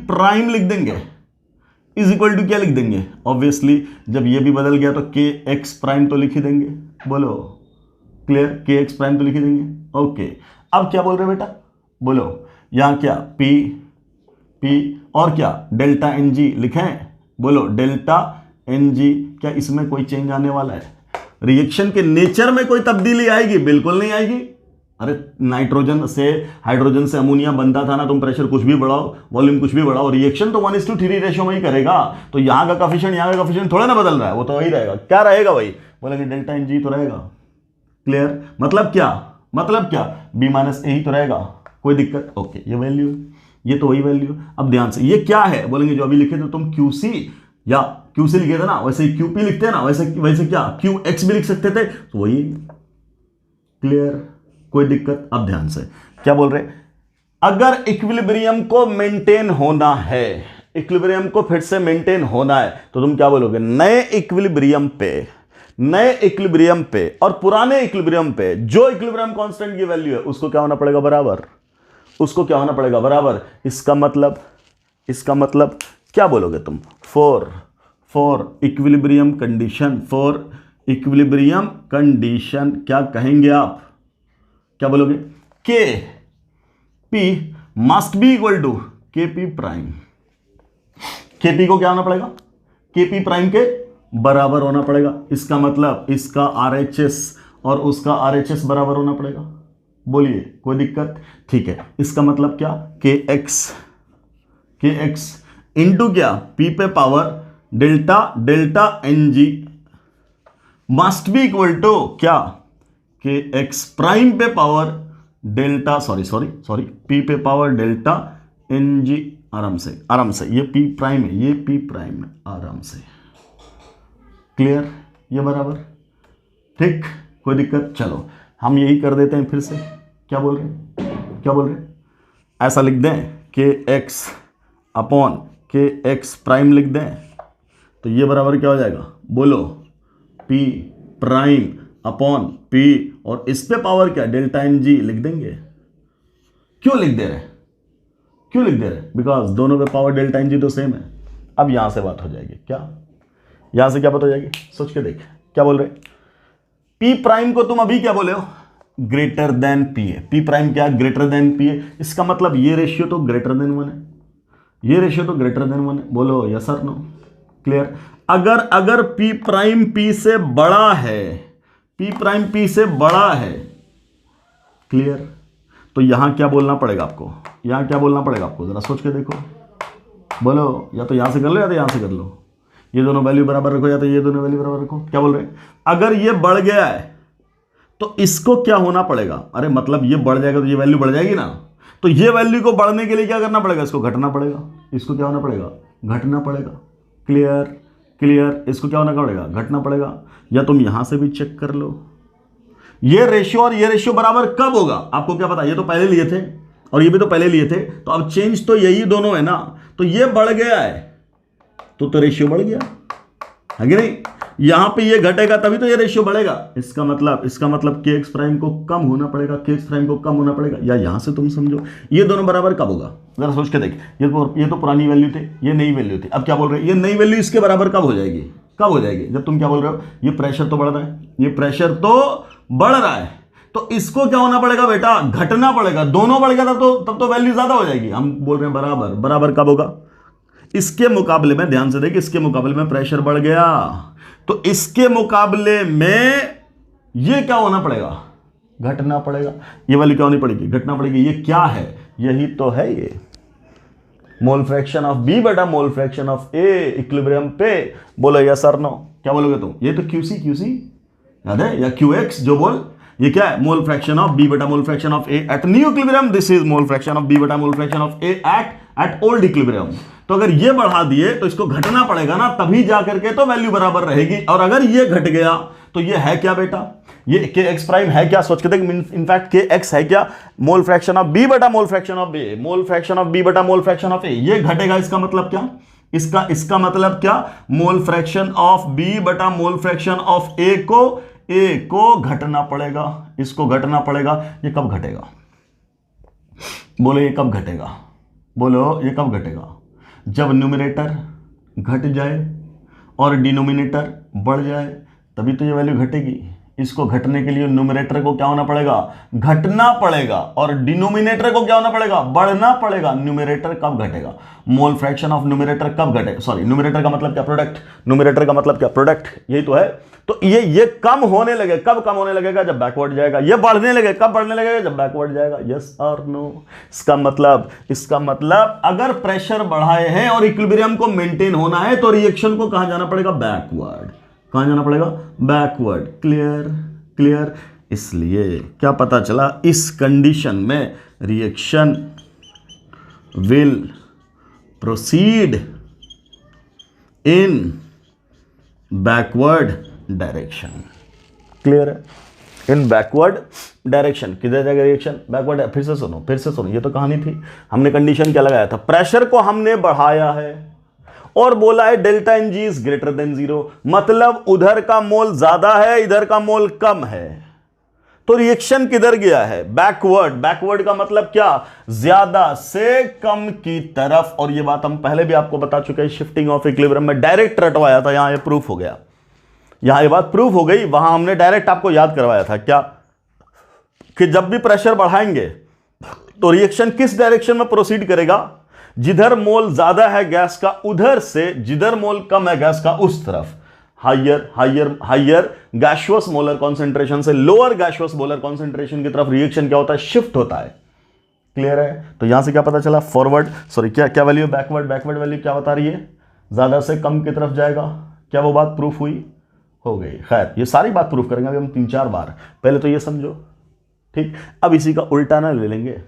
प्राइम लिख देंगे इज इक्वल टू क्या लिख देंगे, ऑब्वियसली जब ये भी बदल गया तो Kx प्राइम तो लिख ही देंगे, बोलो क्लियर, Kx प्राइम तो लिख ही देंगे। ओके, अब क्या बोल रहे बेटा, बोलो यहां क्या P और क्या डेल्टा एन जी लिखें, बोलो डेल्टा एन जी। क्या इसमें कोई चेंज आने वाला है, रिएक्शन के नेचर में कोई तब्दीली आएगी, बिल्कुल नहीं आएगी। अरे नाइट्रोजन से हाइड्रोजन से अमोनिया बनता था ना, तुम प्रेशर कुछ भी बढ़ाओ, वॉल्यूम कुछ भी बढ़ाओ, रिएक्शन तो 1:3 रेशियो में ही करेगा। तो यहां का कोफिशिएंट यहां का कोफिशिएंट थोड़ा ना बदल रहा है, वो तो वही रहेगा। क्या रहेगा भाई, बोलेंगे डेल्टा एन जी तो रहेगा। क्लियर, मतलब क्या बी माइनस ए ही तो रहेगा, कोई दिक्कत। ओके, ये वैल्यू, ये तो वही वैल्यू। अब ध्यान से, ये क्या है, बोलेंगे जो अभी लिखे थे तुम QC या QC लिखे थे ना, वैसे ही QP लिखते हैं ना, वैसे क्या QX भी लिख सकते थे, तो वही। क्लियर, कोई दिक्कत। अब ध्यान से क्या बोल रहे, अगर इक्विलिब्रियम को मेंटेन होना है, इक्विलिब्रियम को फिर से मेंटेन होना है, तो तुम क्या बोलोगे, नए इक्विलिब्रियम पे और पुराने इक्विलिब्रियम पे जो इक्विलिब्रियम कांस्टेंट की वैल्यू है उसको क्या होना पड़ेगा, बराबर, उसको क्या होना पड़ेगा, बराबर। इसका मतलब क्या बोलोगे तुम, फॉर इक्विलिब्रियम कंडीशन क्या कहेंगे आप, क्या बोलोगे, K P must be equal to Kp prime. Kp को क्या होना पड़ेगा, Kp प्राइम के बराबर होना पड़ेगा। इसका मतलब इसका RHS और उसका RHS बराबर होना पड़ेगा, बोलिए कोई दिक्कत, ठीक है। इसका मतलब क्या, Kx इंटू क्या P पे power delta N g must be equal to क्या, Kx प्राइम पे पावर डेल्टा सॉरी P पे पावर डेल्टा एन जी। आराम से ये P प्राइम है, ये P प्राइम है, आराम से। क्लियर, ये बराबर, ठीक, कोई दिक्कत। चलो हम यही कर देते हैं फिर से। क्या बोल रहे हैं, ऐसा लिख दें Kx अपॉन Kx प्राइम लिख दें, तो ये बराबर क्या हो जाएगा, बोलो P प्राइम अपॉन P और इस पे पावर क्या डेल्टा एन जी लिख देंगे। क्यों लिख दे रहे, बिकॉज दोनों पे पावर डेल्टा एन जी तो सेम है। अब यहां से बात हो जाएगी, क्या यहां से क्या बात हो जाएगी, सोच के देख क्या बोल रहे, P प्राइम को तुम अभी क्या बोले हो, ग्रेटर देन P है। P प्राइम क्या, ग्रेटर देन P है। इसका मतलब ये रेशियो तो ग्रेटर देन 1 है, ये रेशियो तो ग्रेटर देन 1 है, बोलो यस और नो। क्लियर, अगर P प्राइम P से बड़ा है, P प्राइम P से बड़ा है, क्लियर, तो यहां क्या बोलना पड़ेगा आपको, जरा सोच के देखो, बोलो या तो यहां से कर लो या तो यहां से कर लो, ये दोनों वैल्यू बराबर रखो या तो ये दोनों वैल्यू बराबर रखो। क्या बोल रहे हैं, अगर ये बढ़ गया है तो इसको क्या होना पड़ेगा, अरे मतलब ये बढ़ जाएगा तो ये वैल्यू बढ़ जाएगी ना, तो ये वैल्यू को बढ़ने के लिए क्या करना पड़ेगा, इसको घटना पड़ेगा, इसको क्या होना पड़ेगा, घटना पड़ेगा। क्लियर, इसको क्या होना पड़ेगा, घटना पड़ेगा। या तुम यहां से भी चेक कर लो, ये रेशियो और ये रेशियो बराबर कब होगा, आपको क्या पता, ये तो पहले लिए थे और ये भी तो पहले लिए थे, तो अब चेंज तो यही दोनों है ना, तो ये बढ़ गया है तो रेशियो बढ़ गया है कि नहीं, यहां पे ये घटेगा तभी तो ये रेशियो बढ़ेगा। इसका मतलब Kx प्राइम को कम होना पड़ेगा, या यहां से तुम समझो ये दोनों बराबर कब होगा, जरा सोच के देख, ये तो पुरानी वैल्यू थे, ये नई वैल्यू थी। अब क्या बोल रहे हैं, ये नई वैल्यू इसके बराबर कब हो जाएगी, जब तुम क्या बोल रहे हो, ये प्रेशर तो बढ़ रहा है, तो इसको क्या होना पड़ेगा बेटा, घटना पड़ेगा। दोनों बढ़ गया तब तो वैल्यू ज्यादा हो जाएगी। हम बोल रहे हैं बराबर कब होगा, इसके मुकाबले में, ध्यान से देख, इसके मुकाबले में प्रेशर बढ़ गया तो इसके मुकाबले में ये क्या होना पड़ेगा, घटना पड़ेगा। ये वाली क्या होनी पड़ेगी, घटना पड़ेगी। ये क्या है, यही तो है ये मोल फ्रैक्शन ऑफ बी बटा mole fraction of A equilibrium पे। बोलो यस और नो, क्या बोलोगे तुम, ये तो QC याद है, या QX जो बोल, ये क्या है, मोल फ्रैक्शन ऑफ बी बटा mole fraction of A at new equilibrium, this is mole fraction of B बटा mole fraction of A at old equilibrium. तो अगर ये बढ़ा दिए तो इसको घटना पड़ेगा ना, तभी जाकर के तो वैल्यू बराबर रहेगी। और अगर ये घट गया तो ये है क्या बेटा, ये Kx प्राइम है क्या, सोच के देख, इनफैक्ट Kx है क्या, मोल फ्रैक्शन ऑफ बी बटा mole fraction of A, mole fraction of B बटा मोल फ्रैक्शन ऑफ ए, ये घटेगा। इसका मतलब क्या, इसका इसका मतलब क्या, मोल फ्रैक्शन ऑफ बी बटा मोल फ्रैक्शन ऑफ ए को घटना पड़ेगा, इसको घटना पड़ेगा। ये कब घटेगा, बोलो ये कब घटेगा, बोलो ये कब घटेगा, जब न्यूमरेटर घट जाए और डिनोमिनेटर बढ़ जाए, तभी तो ये वैल्यू घटेगी। इसको घटने के लिए न्यूमरेटर को क्या होना पड़ेगा, घटना पड़ेगा, और डिनोमिनेटर को क्या होना पड़ेगा, बढ़ना पड़ेगा। न्यूमरेटर कब घटेगा, मोल फ्रैक्शन ऑफ न्यूमरेटर कब घटेगा, सॉरी न्यूमरेटर का मतलब क्या, प्रोडक्ट, न्यूमरेटर का मतलब क्या, प्रोडक्ट, यही तो है। तो ये कम होने लगे, कब कम होने लगेगा, जब बैकवर्ड जाएगा। ये बढ़ने लगे, कब बढ़ने लगेगा, जब बैकवर्ड जाएगा। यस और नो। इसका मतलब अगर प्रेशर बढ़ाए हैं और इक्विलिब्रियम को मेंटेन होना है तो रिएक्शन को कहां जाना पड़ेगा, बैकवर्ड। कहां जाना पड़ेगा, बैकवर्ड। क्लियर। इसलिए क्या पता चला, इस कंडीशन में reaction will proceed in backward direction. Clear है, इन बैकवर्ड डायरेक्शन। किधर जाएगा रिएक्शन, बैकवर्ड। फिर से सुनो, ये तो कहानी थी। हमने कंडीशन क्या लगाया था, प्रेशर को हमने बढ़ाया है और बोला है delta N G is greater than 0, मतलब उधर का मोल ज्यादा है, इधर का मोल कम है, तो रिएक्शन किधर गया है, बैकवर्ड का मतलब क्या, ज्यादा से कम की तरफ। और ये बात हम पहले भी आपको बता चुके हैं, शिफ्टिंग ऑफ इक्विलिब्रियम में डायरेक्ट रटवाया था, यहां ये प्रूफ हो गया, यहां ये बात प्रूफ हो गई। वहां हमने डायरेक्ट आपको याद करवाया था क्या, कि जब भी प्रेशर बढ़ाएंगे तो रिएक्शन किस डायरेक्शन में प्रोसीड करेगा, जिधर मोल ज्यादा है गैस का उधर से, जिधर मोल कम है गैस का उस तरफ। हायर गैसियस मोलर कॉन्सेंट्रेशन से लोअर गैसियस मोलर कॉन्सेंट्रेशन की तरफ रिएक्शन क्या होता है, शिफ्ट होता है। क्लियर है, तो यहां से क्या पता चला, क्या वैल्यू, बैकवर्ड वैल्यू क्या बता रही है, ज्यादा से कम की तरफ जाएगा। क्या वो बात प्रूफ हुई, हो गई। खैर ये सारी बात प्रूफ करेंगे अभी हम 3-4 बार, पहले तो ये समझो, ठीक। अब इसी का उल्टा ना ले लेंगे,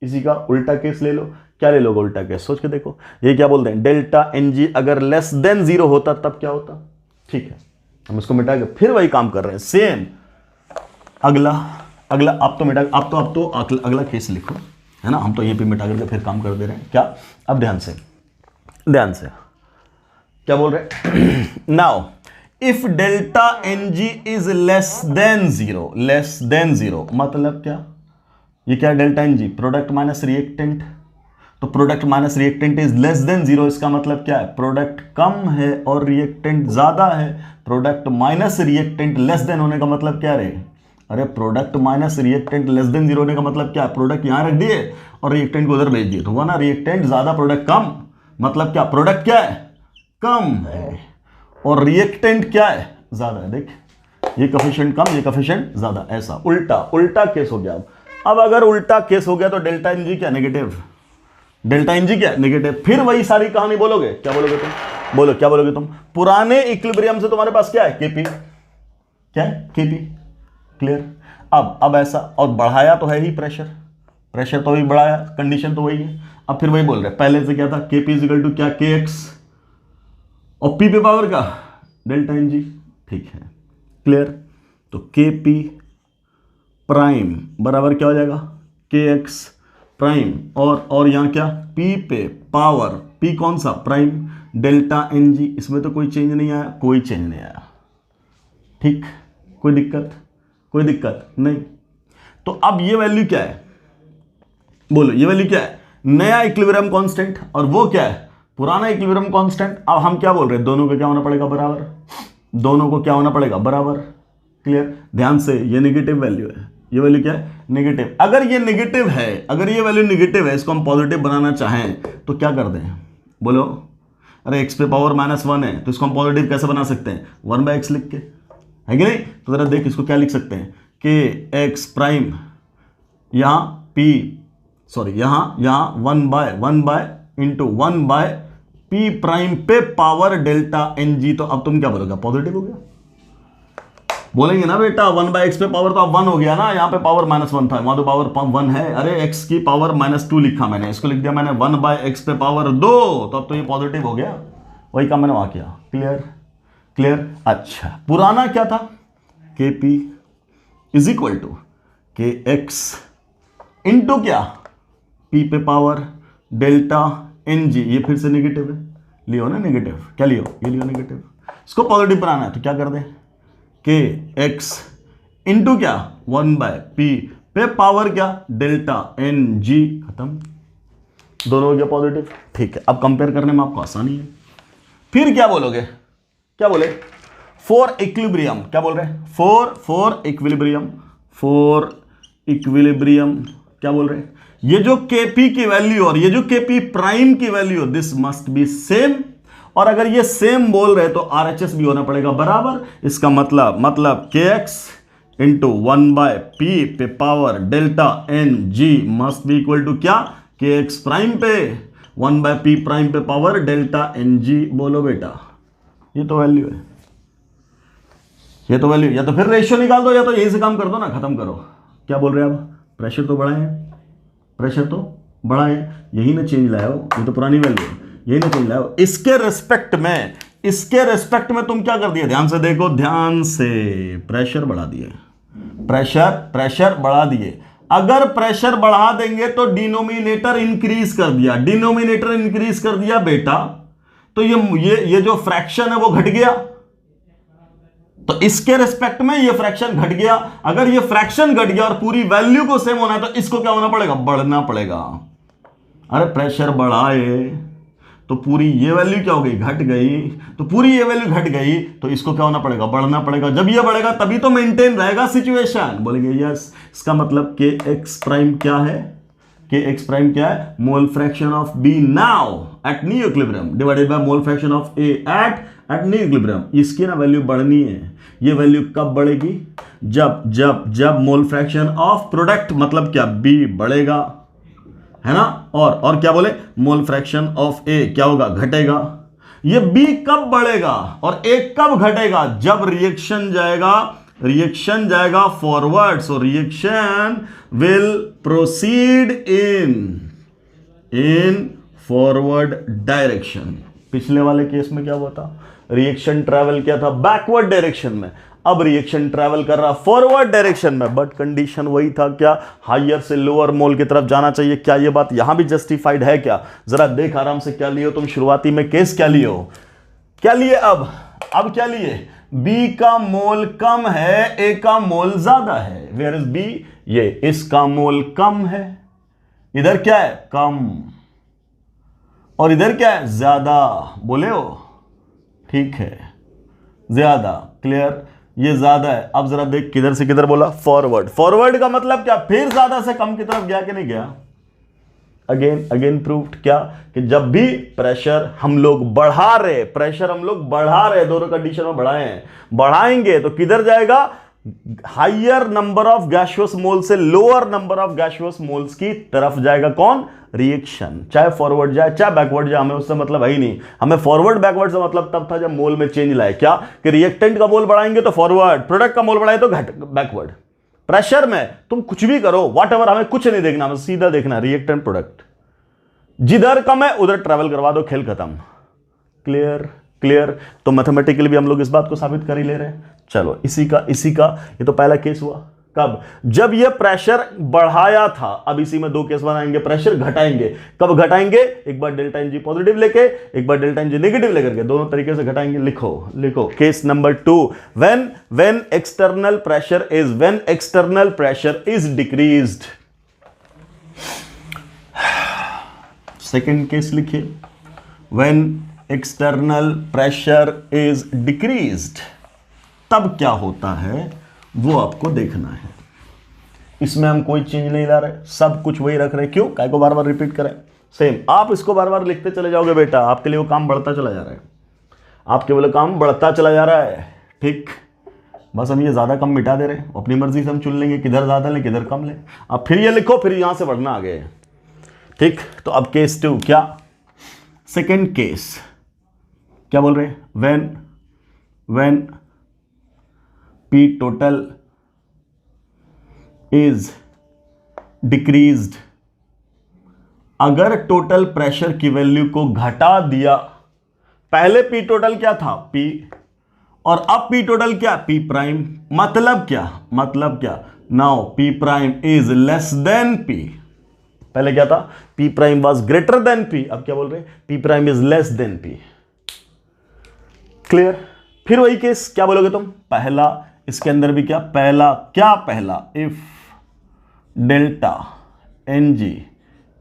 इसी का उल्टा केस ले लो। क्या ले लोगे उल्टा केस, सोच के देखो। ये क्या बोलते हैं, डेल्टा एन जी अगर लेस देन 0 होता तब क्या होता, ठीक है। हम इसको मिटा के फिर वही काम कर रहे हैं, सेम। अगला आप तो मिटा, आप तो अगला केस लिखो, है ना। हम तो यहीं पे मिटा करके फिर काम कर दे रहे हैं। क्या, अब ध्यान से क्या बोल रहे हैं now if delta N G is less than zero, मतलब क्या, ये क्या, delta N G product minus reactant, तो product minus reactant is less than 0, इसका मतलब क्या है, प्रोडक्ट कम है और रिएक्टेंट ज्यादा है। Product minus reactant less than होने का मतलब क्या रे, अरे product minus reactant less than 0 होने का मतलब क्या है, प्रोडक्ट यहां रख दिए और रिएक्टेंट को उधर भेज दिए, तो हुआ ना, रिएक्टेंट ज्यादा प्रोडक्ट कम, मतलब क्या, प्रोडक्ट क्या है, कम है, और रिएक्टेंट क्या है, ज्यादा है। देख, ये कोफिशिएंट कम, ये कोफिशिएंट ज्यादा, ऐसा उल्टा केस हो गया। अब अगर उल्टा केस हो गया तो डेल्टा एन जी क्या, नेगेटिव, डेल्टा एन जी क्या, नेगेटिव। फिर वही सारी कहानी बोलोगे, क्या बोलोगे तुम, बोलो क्या बोलोगे तुम, पुराने इक्विलिब्रियम से तुम्हारे पास क्या है, केपी, क्या है, केपी। क्लियर। अब ऐसा, और बढ़ाया तो है ही प्रेशर तो वही बढ़ाया, कंडीशन तो वही है। अब फिर वही बोल रहे, पहले से क्या था, केपी इज इक्वल टू क्या, के एक्स, और पी पे पावर का डेल्टा एन जी, ठीक है। क्लियर। तो के पी प्राइम बराबर क्या हो जाएगा, के एक्स प्राइम, और यहां क्या, पी पे पावर, पी कौन सा, प्राइम, डेल्टा एन जी। इसमें तो कोई चेंज नहीं आया, ठीक, कोई दिक्कत नहीं। तो अब ये वैल्यू क्या है, बोलो ये वैल्यू क्या है, नया इक्विलिब्रियम कांस्टेंट, और वो क्या है, पुराना इक्विलिब्रियम कांस्टेंट। अब हम क्या बोल रहे हैं, दोनों को क्या होना पड़ेगा, बराबर। क्लियर। ध्यान से, ये नेगेटिव वैल्यू है, ये वैल्यू क्या है, नेगेटिव। अगर ये नेगेटिव है, अगर ये वैल्यू नेगेटिव है, इसको हम पॉजिटिव बनाना चाहें तो क्या कर दें, बोलो। अरे x पे पावर -1 है, तो इसको हम पॉजिटिव कैसे बना सकते हैं, 1/x लिख के, है कि नहीं। तो जरा देख, इसको क्या लिख सकते हैं, के एक्स प्राइम, यहाँ 1/1 पी प्राइम पे पावर डेल्टा एन जी। तो अब तुम क्या बोलोगे, पॉजिटिव हो गया, बोलेंगे ना बेटा, 1/x पे पावर तो अब 1 हो गया ना, यहाँ पे पावर -1 था, वहां तो पावर 1 है। अरे x की पावर -2 लिखा मैंने, इसको लिख दिया मैंने 1/x पे पावर 2, तो अब तो ये पॉजिटिव हो गया, वही काम मैंने वहां किया। क्लियर। अच्छा, पुराना क्या था, के P is equal to K x into क्या, पी पे पावर डेल्टा एन जी, ये फिर से नेगेटिव है, लियो ना नेगेटिव, क्या लियो, ये लियो नेगेटिव। इसको पॉजिटिव बनाना है तो क्या कर दे, के एक्स इंटू क्या 1/p पे पावर क्या डेल्टा एन जी, खत्म, दोनों हो गया पॉजिटिव। ठीक है, अब कंपेयर करने में आपको आसानी है। फिर क्या बोलोगे, क्या बोले, फॉर इक्विलिब्रियम, क्या बोल रहे हैं, फॉर इक्विलिब्रियम, फॉर इक्विलिब्रियम क्या बोल रहे हैं, ये जो Kp की वैल्यू और ये जो Kp प्राइम की value, this must be same. और अगर ये सेम बोल रहे तो RHS भी होना पड़ेगा बराबर। इसका मतलब kx इंटू 1/p पे power delta N g must be equal to क्या, kx प्राइम पे 1/p प्राइम पे पावर डेल्टा एन जी। बोलो बेटा, ये तो वैल्यू है, ये तो वैल्यू, या तो फिर रेशियो निकाल दो या तो यहीं से काम कर दो ना, खत्म करो। क्या बोल रहे हैं अब, प्रेशर तो बड़ा है, प्रेशर तो बड़ा है, यही ना चेंज लाए हो, ये तो पुरानी वैल्यू है, यही ना चेंज लाए हो। इसके रेस्पेक्ट में तुम क्या कर दिए, ध्यान से देखो, ध्यान से, प्रेशर बढ़ा दिए, प्रेशर बढ़ा दिए। अगर प्रेशर बढ़ा देंगे तो डिनोमिनेटर इंक्रीज कर दिया, डिनोमिनेटर इंक्रीज कर दिया बेटा, तो ये जो फ्रैक्शन है वो घट गया, तो इसके रिस्पेक्ट में ये फ्रैक्शन घट गया। अगर ये फ्रैक्शन घट गया और पूरी वैल्यू को सेम होना है तो इसको क्या होना पड़ेगा, बढ़ना पड़ेगा। अरे प्रेशर बढ़ाए तो पूरी ये वैल्यू क्या हो गई, घट गई, तो पूरी ये वैल्यू घट गई तो इसको क्या होना पड़ेगा, बढ़ना पड़ेगा। जब ये बढ़ेगा तभी तो मेंटेन रहेगा सिचुएशन। बोलेंगे यस, इसका मतलब के एक्स प्राइम क्या है, के एक्स प्राइम क्या है, mole fraction of B now at new equilibrium divided by mole fraction of A at new equilibrium. इसकी ना वैल्यू बढ़नी है। ये वैल्यू कब बढ़ेगी, जब मोल फ्रैक्शन ऑफ प्रोडक्ट मतलब क्या बी बढ़ेगा, है ना। और क्या बोले, मोल फ्रैक्शन ऑफ ए क्या होगा, घटेगा। ये बी कब बढ़ेगा और ए कब घटेगा, जब रिएक्शन जाएगा forward. So reaction will proceed in forward direction. पिछले वाले केस में क्या हुआ था, रिएक्शन ट्रैवल किया था बैकवर्ड डायरेक्शन में, अब रिएक्शन ट्रैवल कर रहा फॉरवर्ड डायरेक्शन में, बट कंडीशन वही था, क्या हायर से लोअर मोल की तरफ जाना चाहिए। क्या ये बात यहां भी जस्टिफाइड है क्या, जरा देख आराम से। क्या लिए हो तुम शुरुआती में केस, क्या लिए हो, क्या लिए अब क्या लिए, बी का मोल कम है, ए का मोल ज्यादा है। वेयर इज बी, ये इसका मोल कम है, इधर क्या है कम, और इधर क्या है ज्यादा। बोले हो, ठीक है, ज्यादा, क्लियर, ये ज्यादा है। अब जरा देख किधर से किधर बोला, फॉरवर्ड का मतलब क्या, फिर ज्यादा से कम की तरफ गया कि नहीं गया। अगेन प्रूव्ड क्या, कि जब भी प्रेशर हम लोग बढ़ा रहे, दोनों कंडीशन में बढ़ाएंगे तो किधर जाएगा, हायर नंबर ऑफ गैसियस मोल से lower number of gaseous moles की तरफ जाएगा। कौन, रिएक्शन, चाहे फॉरवर्ड जाए चाहे बैकवर्ड जाए, हमें उससे मतलब है ही नहीं। हमें फॉरवर्ड बैकवर्ड से मतलब तब था जब मोल में चेंज लाए, क्या कि रिएक्टेंट का मोल बढ़ाएंगे तो फॉरवर्ड, प्रोडक्ट का मोल बढ़ाए तो बैकवर्ड। प्रेशर में तुम कुछ भी करो, व्हाटएवर, हमें कुछ नहीं देखना, हमें सीधा देखना रिएक्टेंट प्रोडक्ट, जिधर कम है उधर ट्रैवल करवा दो, खेल खत्म। क्लियर। तो मैथमेटिकली भी हम लोग इस बात को साबित कर ही ले रहे हैं। चलो इसी का ये तो पहला केस हुआ, कब, जब ये प्रेशर बढ़ाया था। अब इसी में दो केस बनाएंगे, प्रेशर घटाएंगे। कब घटाएंगे, एक बार डेल्टा एन जी पॉजिटिव लेके, एक बार डेल्टा एन जी नेगेटिव लेकर के, दोनों तरीके से घटाएंगे। लिखो case number 2, when external pressure is decreased. Second case लिखिए, when external pressure is decreased, तब क्या होता है वो आपको देखना है। इसमें हम कोई चेंज नहीं ला रहे, सब कुछ वही रख रहे। क्यों, काय को बार बार रिपीट करें, सेम। आप इसको बार बार लिखते चले जाओगे बेटा, आपके लिए वो काम बढ़ता चला जा रहा है, आपके लिए काम बढ़ता चला जा रहा है। ठीक, बस हम ये ज्यादा कम मिटा दे रहे हैं, अपनी मर्जी से हम चुन लेंगे किधर ज्यादा लें किधर कम लें। अब फिर ये लिखो, फिर यहां से बढ़ना आगे। ठीक, तो अब केस 2 क्या, सेकेंड केस क्या बोल रहे हैं, when P total is decreased, अगर टोटल प्रेशर की वैल्यू को घटा दिया, पहले P टोटल क्या था P, और अब P टोटल क्या P प्राइम, मतलब क्या, now P prime is less then P। पहले क्या था, P prime was greater than P, अब क्या बोल रहे हैं, P prime is less then P। Clear. फिर वही केस, क्या बोलोगे तुम, पहला, इसके अंदर भी क्या, पहला if delta N G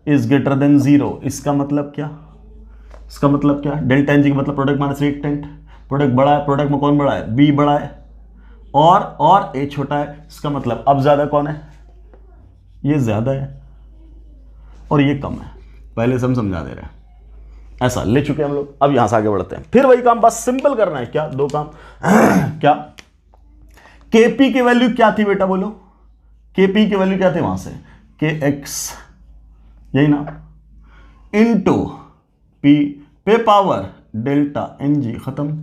is greater than zero, इसका मतलब क्या, डेल्टा एन जी का मतलब प्रोडक्ट माइनस रिएक्टेंट, प्रोडक्ट बड़ा है, प्रोडक्ट में कौन बड़ा है, बी बड़ा है और ए छोटा है, इसका मतलब अब ज्यादा कौन है, ये ज्यादा है और ये कम है। पहले से हम समझा दे रहे हैं, ऐसा ले चुके हैं हम लोग। अब यहां से आगे बढ़ते हैं, फिर वही काम, बस सिंपल करना है, क्या, दो काम क्या, केपी की वैल्यू क्या थी बेटा, बोलो, केपी की वैल्यू क्या थी वहां से, के एक्स, यही ना, इनटू पी पे पावर डेल्टा एन जी, खत्म।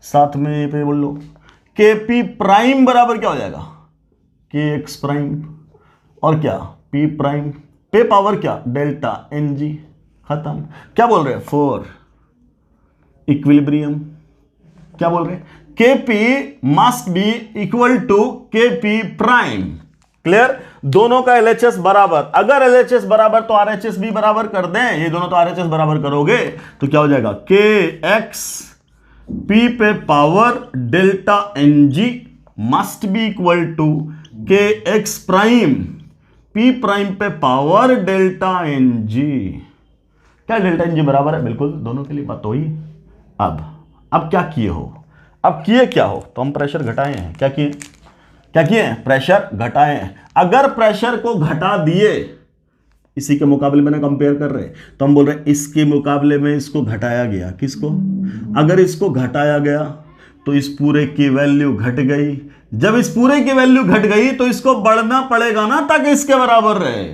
साथ में पे बोल लो, के पी प्राइम बराबर क्या हो जाएगा, के एक्स प्राइम, और क्या, पी प्राइम पे पावर क्या, डेल्टा एन जी, खत्म। क्या बोल रहे हैं, फोर इक्विलिब्रियम, क्या बोल रहे हैं, K P must be equal to K P prime. Clear, दोनों का एलएचएस बराबर, अगर एलएचएस बराबर तो आरएचएस भी बराबर कर दें, ये दोनों तो आरएचएस बराबर करोगे तो क्या हो जाएगा, के एक्स पी पे power delta N g must be equal to K X prime P prime पे पावर डेल्टा एन जी। क्या डेल्टा एन जी बराबर है, बिल्कुल, दोनों के लिए बात तो हुई। अब क्या किए हो, अब किए क्या हो, तो हम प्रेशर घटाए हैं, क्या किए हैं, प्रेशर घटाए हैं। अगर प्रेशर को घटा दिए, इसी के मुकाबले में ना कंपेयर कर रहे, तो हम बोल रहे हैं इसके मुकाबले में इसको घटाया गया, किसको, अगर इसको घटाया गया तो इस पूरे की वैल्यू घट गई, जब इस पूरे की वैल्यू घट गई तो इसको बढ़ना पड़ेगा ना, ताकि इसके बराबर रहे,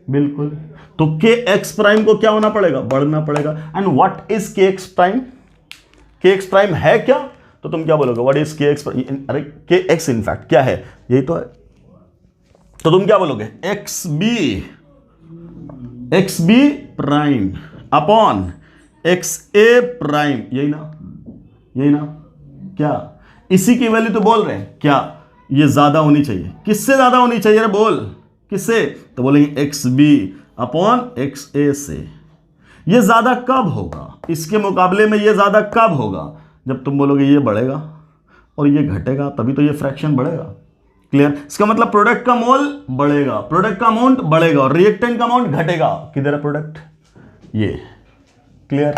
बिल्कुल। तो के एक्स प्राइम को क्या होना पड़ेगा, बढ़ना पड़ेगा। And what is K X prime, के एक्स प्राइम है क्या, तो तुम क्या बोलोगे, व्हाट इज के एक्स, अरे के एक्स इनफैक्ट क्या है, यही तो है, तो तुम क्या बोलोगे, X B prime upon X A prime, यही ना, क्या, इसी की वैल्यू तो बोल रहे हैं, क्या ये ज्यादा होनी चाहिए, किससे ज्यादा होनी चाहिए, अरे बोल किससे, तो बोलेंगे एक्स बी अपॉन एक्स ए से। ये ज्यादा कब होगा, इसके मुकाबले में ये ज्यादा कब होगा, जब तुम बोलोगे ये बढ़ेगा और ये घटेगा, तभी तो ये फ्रैक्शन बढ़ेगा। क्लियर, इसका मतलब प्रोडक्ट का मोल बढ़ेगा, प्रोडक्ट का अमाउंट बढ़ेगा और रिएक्टेंट का अमाउंट घटेगा। किधर है प्रोडक्ट, ये, क्लियर,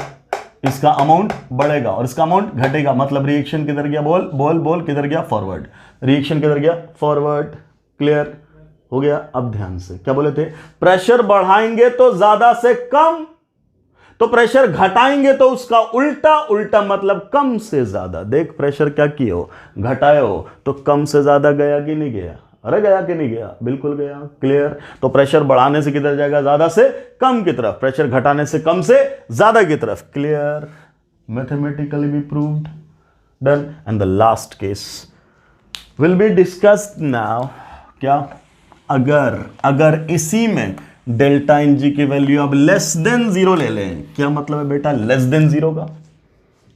इसका अमाउंट बढ़ेगा और इसका अमाउंट घटेगा, मतलब रिएक्शन किधर गया, बोल किधर गया, फॉरवर्ड, रिएक्शन किधर गया, फॉरवर्ड। क्लियर हो गया। अब ध्यान से, क्या बोले थे, प्रेशर बढ़ाएंगे तो ज्यादा से कम, तो प्रेशर घटाएंगे तो उसका उल्टा मतलब कम से ज्यादा। देख प्रेशर क्या किए हो, घटाए हो, तो कम से ज्यादा गया कि नहीं गया, अरे गया कि नहीं गया, बिल्कुल गया। क्लियर, तो प्रेशर बढ़ाने से किधर जाएगा, ज्यादा से कम की तरफ, प्रेशर घटाने से कम से ज्यादा की तरफ। क्लियर, मैथमेटिकली भी proved, done. And the last case will be discussed now, क्या, अगर इसी में डेल्टा एन जी की वैल्यू अब लेस देन जीरो ले लें, क्या मतलब है बेटा लेस देन जीरो का,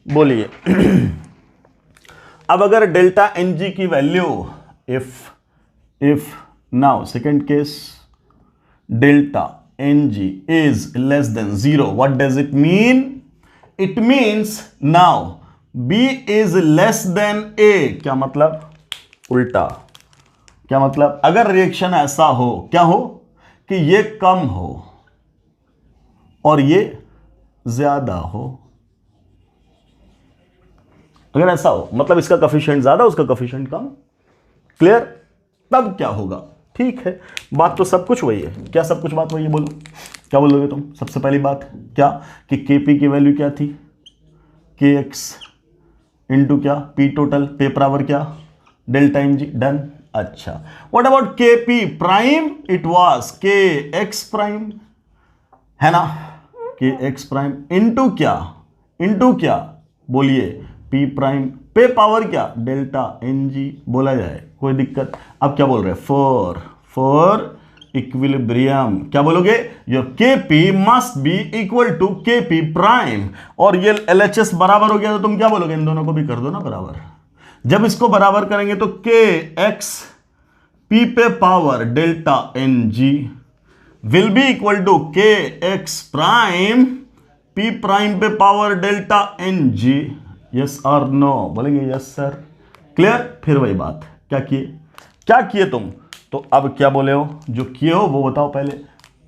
बोलिए। अब अगर डेल्टा एन जी की value if now second case delta N G is less than zero, what does it mean, it means now B is less than A. क्या मतलब, उल्टा, क्या मतलब, अगर रिएक्शन ऐसा हो, क्या हो कि ये कम हो और ये ज्यादा हो, अगर ऐसा हो मतलब इसका कोफिशिएंट ज्यादा उसका कोफिशिएंट कम। क्लियर, तब क्या होगा, ठीक है, बात तो सब कुछ वही है। क्या सब कुछ बात वही है, बोलो क्या बोलोगे तुम। सबसे पहली बात क्या, कि केपी की वैल्यू क्या थी, के एक्स इंटू क्या, पी टोटल, पे पावर क्या, डेल्टा एन जी, डन। अच्छा, व्हाट अबाउट के पी प्राइम, इट वाज के एक्स प्राइम, है ना, के एक्स प्राइम इंटू क्या बोलिए, पी प्राइम पे पावर क्या, डेल्टा एन जी, बोला जाए कोई दिक्कत। अब क्या बोल रहे हैं, फॉर इक्विलिब्रियम, क्या बोलोगे, your K P must be equal to K P prime, और ये एलएचएस बराबर हो गया तो तुम क्या बोलोगे, इन दोनों को भी कर दो ना बराबर। जब इसको बराबर करेंगे तो के एक्स पी पे power delta N g will be equal to K X prime P prime पे power delta N g, yes और नो, बोलेंगे यस सर। क्लियर। फिर वही बात, क्या किए तुम, तो अब क्या बोले हो, जो किए हो वो बताओ पहले।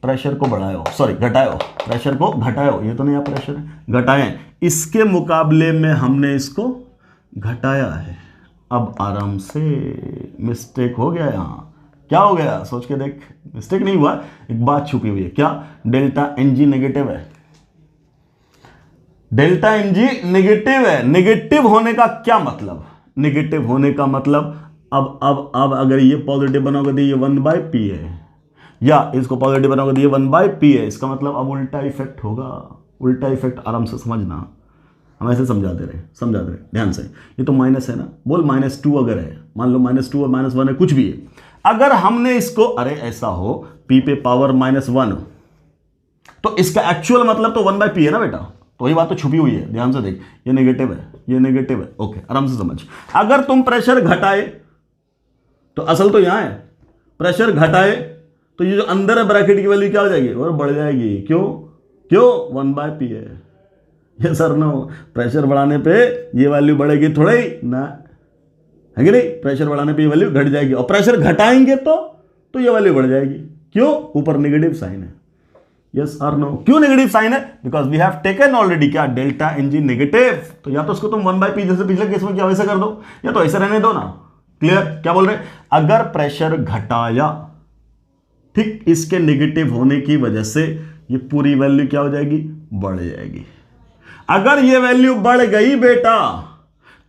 प्रेशर को बढ़ाए हो, सॉरी घटाए हो, प्रेशर को घटाए हो, ये तो नहीं प्रेशर है, घटाए, इसके मुकाबले में हमने इसको घटाया है। अब आराम से, मिस्टेक हो गया यहाँ, क्या हो गया सोच के देख, मिस्टेक नहीं हुआ, एक बात छुपी हुई है, क्या, डेल्टा एन जी नेगेटिव है, डेल्टा एन जी नेगेटिव है। नेगेटिव होने का क्या मतलब, नेगेटिव होने का मतलब अब अगर ये पॉजिटिव बनाओगे तो ये 1/p है, या इसको पॉजिटिव बनाओगे तो ये 1/p है, इसका मतलब अब उल्टा इफेक्ट होगा। उल्टा इफेक्ट आराम से समझना, हम ऐसे समझाते रहे ध्यान से। ये तो माइनस है ना, बोल -2 अगर है, मान लो -2 और -1 है, कुछ भी है, अगर हमने इसको, अरे ऐसा हो p पे पावर -1, तो इसका एक्चुअल मतलब तो 1/p है ना बेटा, तो वही बात तो छुपी हुई है, ध्यान से देख, ये नेगेटिव है, ये नेगेटिव है, ओके आराम से समझ। अगर तुम प्रेशर घटाए तो असल तो यहां है, प्रेशर घटाए तो ये जो अंदर है ब्रैकेट की वैल्यू क्या हो जाएगी, और बढ़ जाएगी, क्यों 1/p है। ये सर नो, प्रेशर बढ़ाने पे ये वैल्यू बढ़ेगी थोड़ी ना, है कि नहीं, प्रेशर बढ़ाने पे ये वैल्यू घट जाएगी, और प्रेशर घटाएंगे तो ये वैल्यू बढ़ जाएगी, क्यों, ऊपर नेगेटिव साइन है। यस और नो, क्यों नेगेटिव साइन है, because we have taken already क्या, डेल्टा एन जी नेगेटिव, तो या तो उसको तुम 1/p जैसे पिछले केस में क्या वैसे कर दो, या तो ऐसे रहने दो ना। क्लियर। क्या बोल रहे, अगर प्रेशर घटाया, ठीक, इसके नेगेटिव होने की वजह से ये पूरी वैल्यू क्या हो जाएगी, बढ़ जाएगी। अगर ये वैल्यू बढ़ गई बेटा,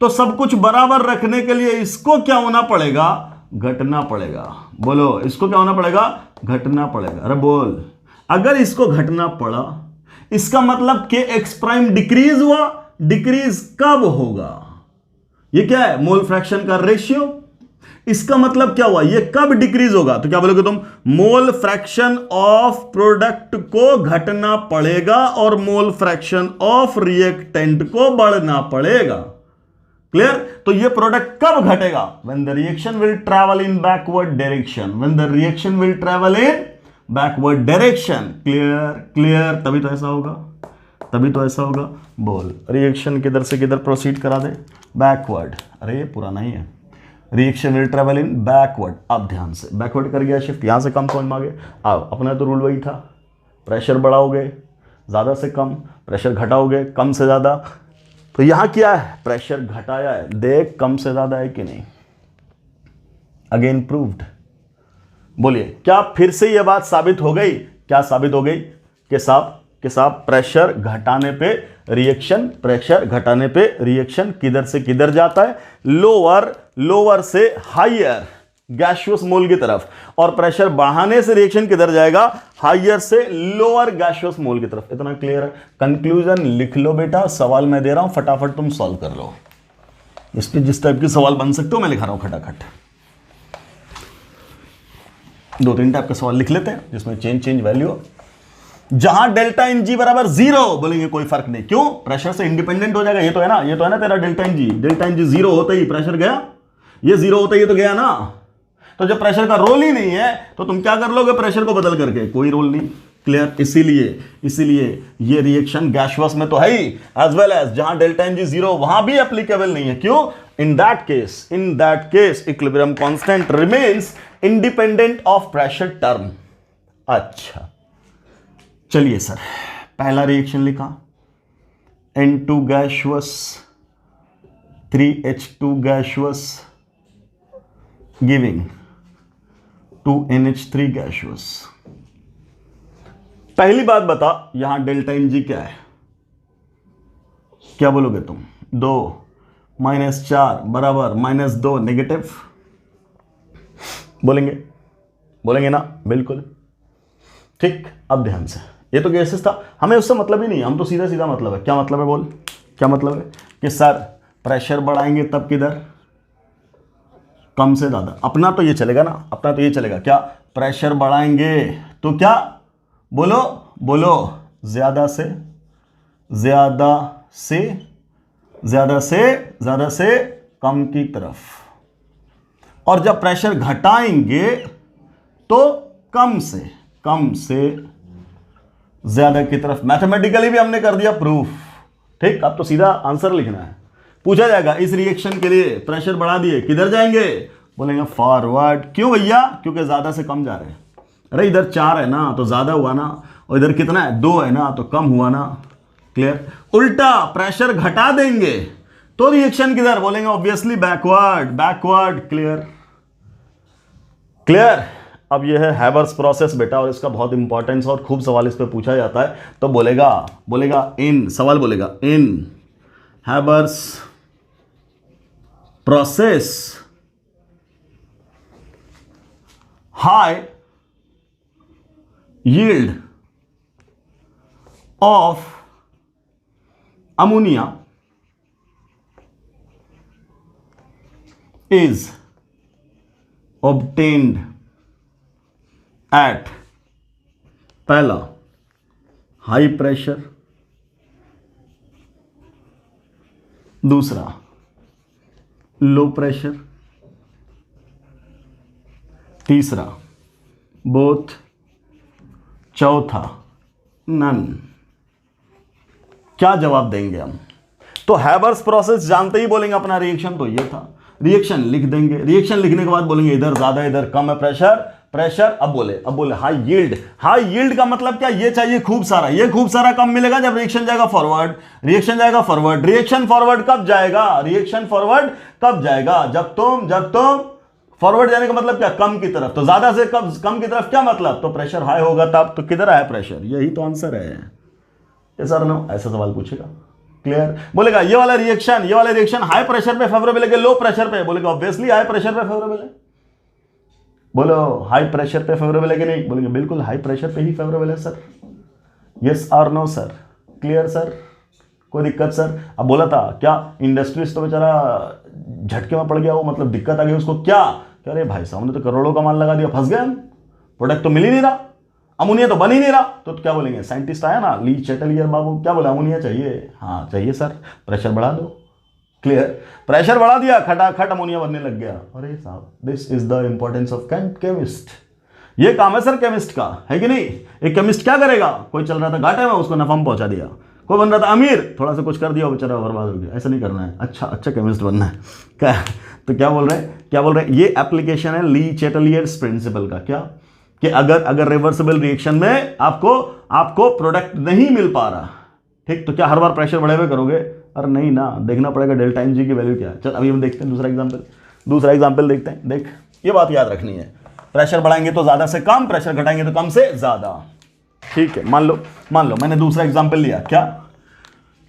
तो सब कुछ बराबर रखने के लिए इसको क्या होना पड़ेगा, घटना पड़ेगा। बोलो, इसको क्या होना पड़ेगा, घटना पड़ेगा। अरे बोल, अगर इसको घटना पड़ा, इसका मतलब के एक्स प्राइम डिक्रीज हुआ, डिक्रीज कब होगा, ये क्या है, मोल फ्रैक्शन का रेशियो, इसका मतलब क्या हुआ, ये कब डिक्रीज होगा, तो क्या बोलोगे तुम, मोल फ्रैक्शन ऑफ प्रोडक्ट को घटना पड़ेगा और मोल फ्रैक्शन ऑफ रिएक्टेंट को बढ़ना पड़ेगा। क्लियर। तो ये प्रोडक्ट कब घटेगा, when the reaction will travel in backward direction, when the reaction will travel in backward direction. Clear, तभी तो ऐसा होगा, बोल, रिएक्शन किधर से किधर प्रोसीड करा दे, बैकवर्ड, अरे पूरा नहीं है, reaction will travel in backward. अब ध्यान से, बैकवर्ड कर गया शिफ्ट, यहां से कम पॉइंट मांगे, अब अपना तो रूल वही था, प्रेशर बढ़ाओगे ज्यादा से कम, प्रेशर घटाओगे कम से ज्यादा, तो यहां क्या है, प्रेशर घटाया है, देख कम से ज्यादा है कि नहीं, अगेन प्रूव्ड। बोलिए, क्या फिर से यह बात साबित हो गई, क्या साबित हो गई, कि साहब प्रेशर घटाने पे रिएक्शन, प्रेशर घटाने पे रिएक्शन किधर से किधर जाता है, लोअर से हायर गैसियस मोल की तरफ, और प्रेशर बढ़ाने से रिएक्शन किधर जाएगा, हायर से लोअर गैसियस मोल की तरफ। इतना क्लियर है। कंक्लूजन लिख लो बेटा, सवाल मैं दे रहा हूं, फटाफट तुम सॉल्व कर लो। इस पे जिस टाइप के सवाल बन सकते हो मैं लिखा रहा हूं खटाखट, 2-3 टाइप के सवाल लिख लेते हैं जिसमें चेंज वैल्यू, जहां डेल्टा एन जी बराबर 0, बोलेंगे कोई फर्क नहीं, क्यों, प्रेशर से इंडिपेंडेंट हो जाएगा, ये तो है ना तेरा डेल्टा एन जी 0 होते ही प्रेशर गया, ये 0 होते ही तो गया ना, तो जब प्रेशर का रोल ही नहीं है तो तुम क्या कर लोगे, प्रेशर को बदल करके, कोई रोल नहीं। क्लियर। इसीलिए ये रिएक्शन गैसियस में तो है ही, एज वेल एज जहां डेल्टा एन जी 0 वहां भी एप्लीकेबल नहीं है, क्यों, in that case equilibrium constant remains independent of pressure term. अच्छा चलिए सर, पहला रिएक्शन लिखा, N2 gaseous 3H2 gaseous giving 2NH3 gaseous. पहली बात बता, यहां डेल्टा एन जी क्या है, क्या बोलोगे तुम, 2 -4 बराबर -2 नेगेटिव, बोलेंगे ना, बिल्कुल ठीक। अब ध्यान से, ये तो गैसेस था, हमें उससे मतलब ही नहीं, हम तो सीधा मतलब है, क्या मतलब है, बोल क्या मतलब है, कि सर प्रेशर बढ़ाएंगे तब किधर, कम से ज्यादा, अपना तो ये चलेगा ना, अपना तो ये चलेगा, क्या, प्रेशर बढ़ाएंगे तो क्या, बोलो ज्यादा से कम की तरफ, और जब प्रेशर घटाएंगे तो कम से ज्यादा की तरफ। मैथमेटिकली भी हमने कर दिया प्रूफ, ठीक। अब तो सीधा आंसर लिखना है, पूछा जाएगा इस रिएक्शन के लिए प्रेशर बढ़ा दिए किधर जाएंगे, बोलेंगे फॉरवर्ड। क्यों भैया, क्योंकि ज्यादा से कम जा रहे हैं। अरे इधर 4 है ना तो ज्यादा हुआ ना, और इधर कितना है 2 है ना तो कम हुआ ना। क्लियर। उल्टा प्रेशर घटा देंगे तो रिएक्शन किधर, बोलेंगे obviously backward, backward. Clear, clear. अब यह है हैबर्स प्रोसेस बेटा, और इसका बहुत इंपॉर्टेंस और खूब सवाल इस पे पूछा जाता है। तो बोलेगा इन, सवाल बोलेगा in Haber's process high yield of ammonia is obtained at पहला हाई प्रेशर, दूसरा लो प्रेशर, तीसरा बोथ, चौथा नन। क्या जवाब देंगे हम? तो हैबर्स प्रोसेस जानते ही बोलेंगे अपना रिएक्शन तो ये था, रिएक्शन लिख देंगे। रिएक्शन लिखने के बाद बोलेंगे इधर ज्यादा इधर कम है प्रेशर, प्रेशर। अब बोले हाई यील्ड। हाई यील्ड का मतलब क्या, ये चाहिए खूब सारा, ये खूब सारा कम मिलेगा जब रिएक्शन जाएगा फॉरवर्ड, रिएक्शन जाएगा फॉरवर्ड। रिएक्शन फॉरवर्ड कब जाएगा, रिएक्शन फॉरवर्ड कब जाएगा, जब तुम फॉरवर्ड जाने का मतलब क्या, कम की तरफ। तो ज्यादा से कम की तरफ क्या मतलब, तो प्रेशर हाई होगा तब। तो किधर आया प्रेशर, यही तो आंसर है। ये सर नो ऐसा सवाल पूछेगा। क्लियर। बोलेगा ये वाला रिएक्शन हाई प्रेशर पे फेवरेबल है कि लो प्रेशर पे, बोलेगा ऑब्वियसली हाई प्रेशर पे फेवरेबल है। बोलो हाई प्रेशर पे फेवरेबल है कि नहीं, बोलेंगे बिल्कुल हाई प्रेशर पे ही फेवरेबल है सर। यस और नो सर। क्लियर सर, कोई दिक्कत सर। अब बोला था क्या इंडस्ट्रीज तो बेचारा झटके में पड़ गया, वो मतलब दिक्कत आ गई उसको, क्या अरे भाई साहब ने तो करोड़ों का माल लगा दिया, फंस गए हम, प्रोडक्ट तो मिल ही नहीं रहा, अमोनिया तो बन ही नहीं रहा। तो क्या बोलेंगे, साइंटिस्ट आया ना ली चैटलियर बाबू, क्या बोला अमोनिया चाहिए, हाँ चाहिए सर, प्रेशर बढ़ा दो। क्लियर। प्रेशर बढ़ा दिया, खटाखट अमोनिया बनने लग गया। अरे साहब this is the importance of chemist. ये काम है सर केमिस्ट का, है कि नहीं। एक केमिस्ट क्या करेगा, कोई चल रहा था घाटे में उसको नफा में पहुंचा दिया, कोई बन रहा था अमीर थोड़ा सा कुछ कर दिया बेचारा बर्बाद हो गया। ऐसा नहीं करना है, अच्छा केमिस्ट बनना है क्या। तो क्या बोल रहे हैं ये एप्लीकेशन है ली चैटलियर्स प्रिंसिपल का। क्या कि अगर रिवर्सिबल रिएक्शन में आपको प्रोडक्ट नहीं मिल पा रहा, ठीक, तो क्या हर बार प्रेशर बढ़े हुए करोगे, अरे नहीं ना, देखना पड़ेगा डेल्टा एन जी की वैल्यू क्या है। चल अभी हम देखते हैं दूसरा एग्जाम्पल देखते हैं। देख ये बात याद रखनी है, प्रेशर बढ़ाएंगे तो ज्यादा से कम, प्रेशर घटाएंगे तो कम से ज्यादा। ठीक है, मान लो मैंने दूसरा एग्जाम्पल लिया। क्या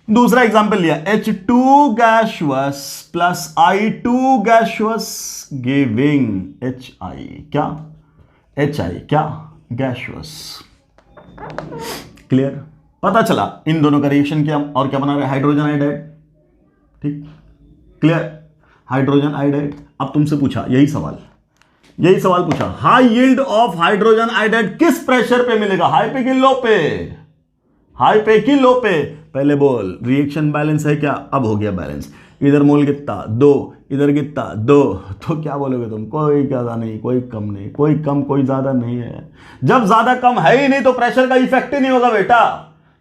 दूसरा एग्जाम्पल लिया, H2 gaseous plus I2 gaseous giving HI क्या गैसुअस। क्लियर। पता चला इन दोनों का रिएक्शन क्या, और क्या बना रहे, हाइड्रोजन आइडाइड। ठीक, क्लियर, हाइड्रोजन आइडाइड। अब तुमसे पूछा यही सवाल पूछा, हाई यील्ड ऑफ हाइड्रोजन आइडाइड किस प्रेशर पे मिलेगा, हाई पे कि लो पे, हाई पे कि लो पे। पहले बोल रिएक्शन बैलेंस है क्या, अब हो गया बैलेंस। इधर मोल कितना 2, इधर कितना 2, तो क्या बोलोगे तुम, कोई ज्यादा नहीं कोई कम नहीं, कोई कम कोई ज्यादा नहीं है। जब ज्यादा कम है ही नहीं तो प्रेशर का इफेक्ट ही नहीं होगा बेटा।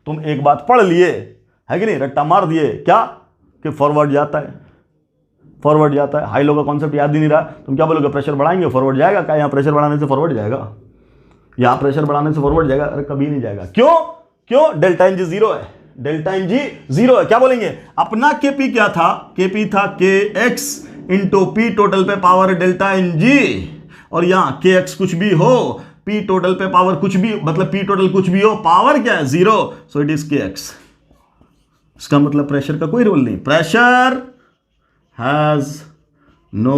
तुम एक बात पढ़ लिए है कि नहीं, रट्टा मार दिए क्या कि फॉरवर्ड जाता है। हाई लो का कॉन्सेप्ट याद ही नहीं रहा, तुम क्या बोलोगे, प्रेशर बढ़ाएंगे फॉरवर्ड जाएगा। क्या यहाँ प्रेशर बढ़ाने से फॉरवर्ड जाएगा, यहाँ प्रेशर बढ़ाने से फॉरवर्ड जाएगा, अरे कभी नहीं जाएगा। क्यों डेल्टा एन जी जीरो है। क्या बोलेंगे, अपना केपी क्या था, केपी था के एक्स इंटू पी टोटल पे पावर डेल्टा एन जी, और यहां के एक्स कुछ भी हो, पी टोटल पे पावर कुछ भी, मतलब पी टोटल कुछ भी हो, पावर क्या है 0, so it is K X. इसका मतलब प्रेशर का कोई रोल नहीं, pressure has no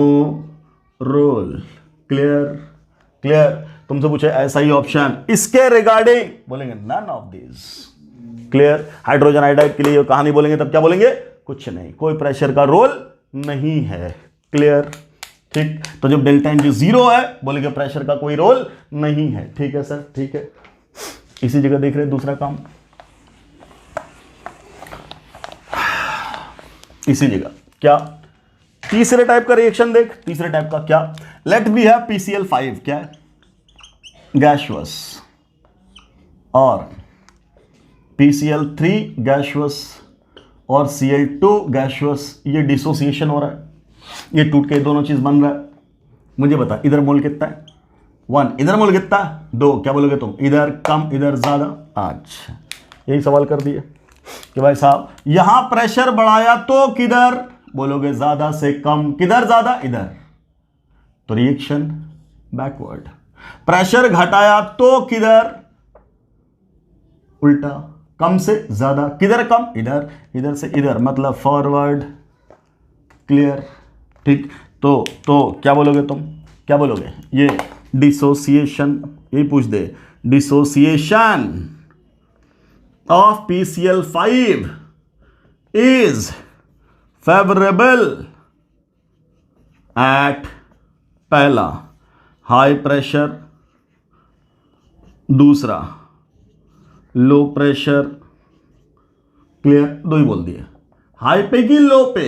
role. Clear. तुमसे पूछे ऐसा ही ऑप्शन इसके रिगार्डिंग, बोलेंगे none of this. Clear. Hydrogen iodide के लिए ये कहानी बोलेंगे तब क्या बोलेंगे, कुछ नहीं, कोई प्रेशर का रोल नहीं है। क्लियर। ठीक, तो जब डेल्टा एन जी 0 है बोलेंगे प्रेशर का कोई रोल नहीं है। ठीक है सर, ठीक है। इसी जगह देख रहे हैं दूसरा काम, इसी जगह क्या, तीसरे टाइप का रिएक्शन देख, तीसरे टाइप का क्या, लेट बी है PCl5 क्या है गैसुअस और PCl3 गैसुअस और Cl2 गैशियस, ये डिसोसिएशन हो रहा है, ये टूट के दोनों चीज बन रहा है। मुझे बता इधर मोल कितना है 1, इधर मोल कितना 2, क्या बोलोगे तुम, इधर कम इधर ज्यादा। अच्छा यही सवाल कर दिए कि भाई साहब यहां प्रेशर बढ़ाया तो किधर, बोलोगे ज्यादा से कम, किधर ज्यादा इधर, तो रिएक्शन बैकवर्ड। प्रेशर घटाया तो किधर, उल्टा, कम से ज्यादा, किधर कम इधर, इधर से इधर, मतलब फॉरवर्ड। क्लियर, ठीक। तो क्या बोलोगे तुम, क्या बोलोगे, ये डिसोसिएशन, यही पूछ दे, dissociation of PCl5 is favourable at पहला हाई प्रेशर, दूसरा लो प्रेशर। क्लियर, दो ही बोल दिए, हाई पे कि लो पे,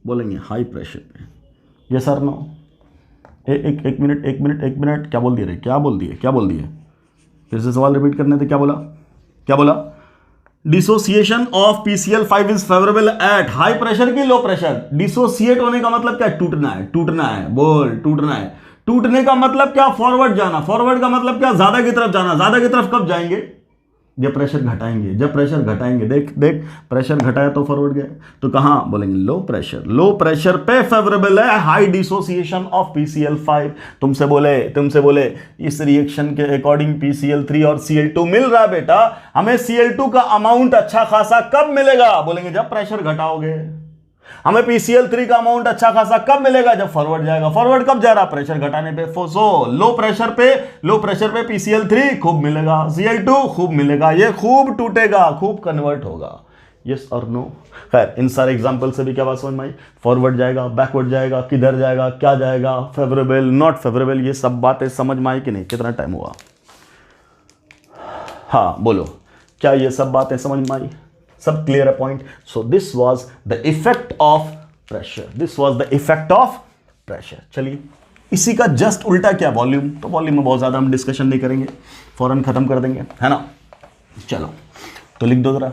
बोलेंगे हाई प्रेशर पे। ये सर नो, एक मिनट, क्या बोल दिए रे, क्या बोल दिए, फिर से सवाल रिपीट करने थे, क्या बोला, dissociation of PCl5 is favourable at high pressure की लो प्रेशर। डिसोसिएट होने का मतलब क्या, टूटना है, बोल टूटना है। टूटने का मतलब क्या, फॉरवर्ड जाना। फॉरवर्ड का मतलब क्या, ज्यादा की तरफ जाना। ज्यादा की तरफ कब जाएंगे, जब प्रेशर घटाएंगे। देख प्रेशर घटाया तो फॉरवर्ड गए, तो कहां बोलेंगे लो प्रेशर। लो प्रेशर पे फेवरेबल है हाई डिसोसिएशन ऑफ PCl5। तुमसे बोले इस रिएक्शन के अकॉर्डिंग PCl3 और Cl2 मिल रहा है बेटा, हमें Cl2 का अमाउंट अच्छा खासा कब मिलेगा, बोलेंगे जब प्रेशर घटाओगे। हमें PCl3 का अमाउंट अच्छा खासा कब मिलेगा, जब फॉरवर्ड जाएगा। फॉरवर्ड कब जा रहा, प्रेशर घटाने पे। सो लो प्रेशर पे PCl3 खूब मिलेगा, Cl2 खूब मिलेगा, ये खूब टूटेगा, खूब कन्वर्ट होगा। यस और नो। खैर इन सारे एग्जांपल से भी क्या बात समझ में आई, फॉरवर्ड जाएगा, बैकवर्ड जाएगा, किधर जाएगा, क्या जाएगा, फेवरेबल नॉट फेवरेबल, ये सब बातें समझ में आई कि नहीं। कितना टाइम हुआ, हाँ बोलो, क्या ये सब बातें समझ में आई, सब क्लियर है point. So this was the effect of pressure, चलिए इसी का जस्ट उल्टा क्या, वॉल्यूम। तो वॉल्यूम में बहुत ज्यादा हम डिस्कशन नहीं करेंगे, फौरन खत्म कर देंगे, है ना। चलो तो लिख दो जरा,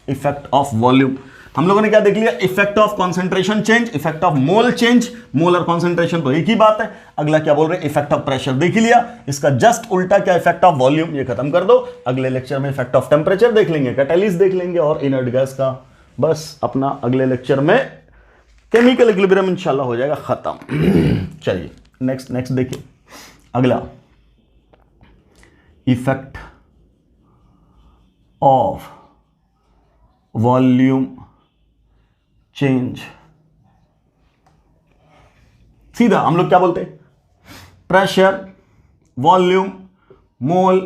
इफेक्ट ऑफ वॉल्यूम। हम लोगों ने क्या देख लिया, effect of concentration change, effect of mole change. Mole और कॉन्सेंट्रेशन तो एक ही बात है। अगला क्या बोल रहे हैं, इफेक्ट ऑफ प्रेशर देख लिया, इसका जस्ट उल्टा क्या, इफेक्ट ऑफ वॉल्यूम। ये खत्म कर दो, अगले लेक्चर में इफेक्ट ऑफ टेम्परेचर देख लेंगे, कैटालिस्ट देख लेंगे और इनर्ट गैस का। बस अपना अगले लेक्चर में केमिकल इक्विलिब्रियम इंशाल्लाह हो जाएगा खत्म। चलिए नेक्स्ट देखिए, अगला इफेक्ट ऑफ वॉल्यूम चेंज। सीधा हम लोग क्या बोलते हैं, प्रेशर, वॉल्यूम, मोल,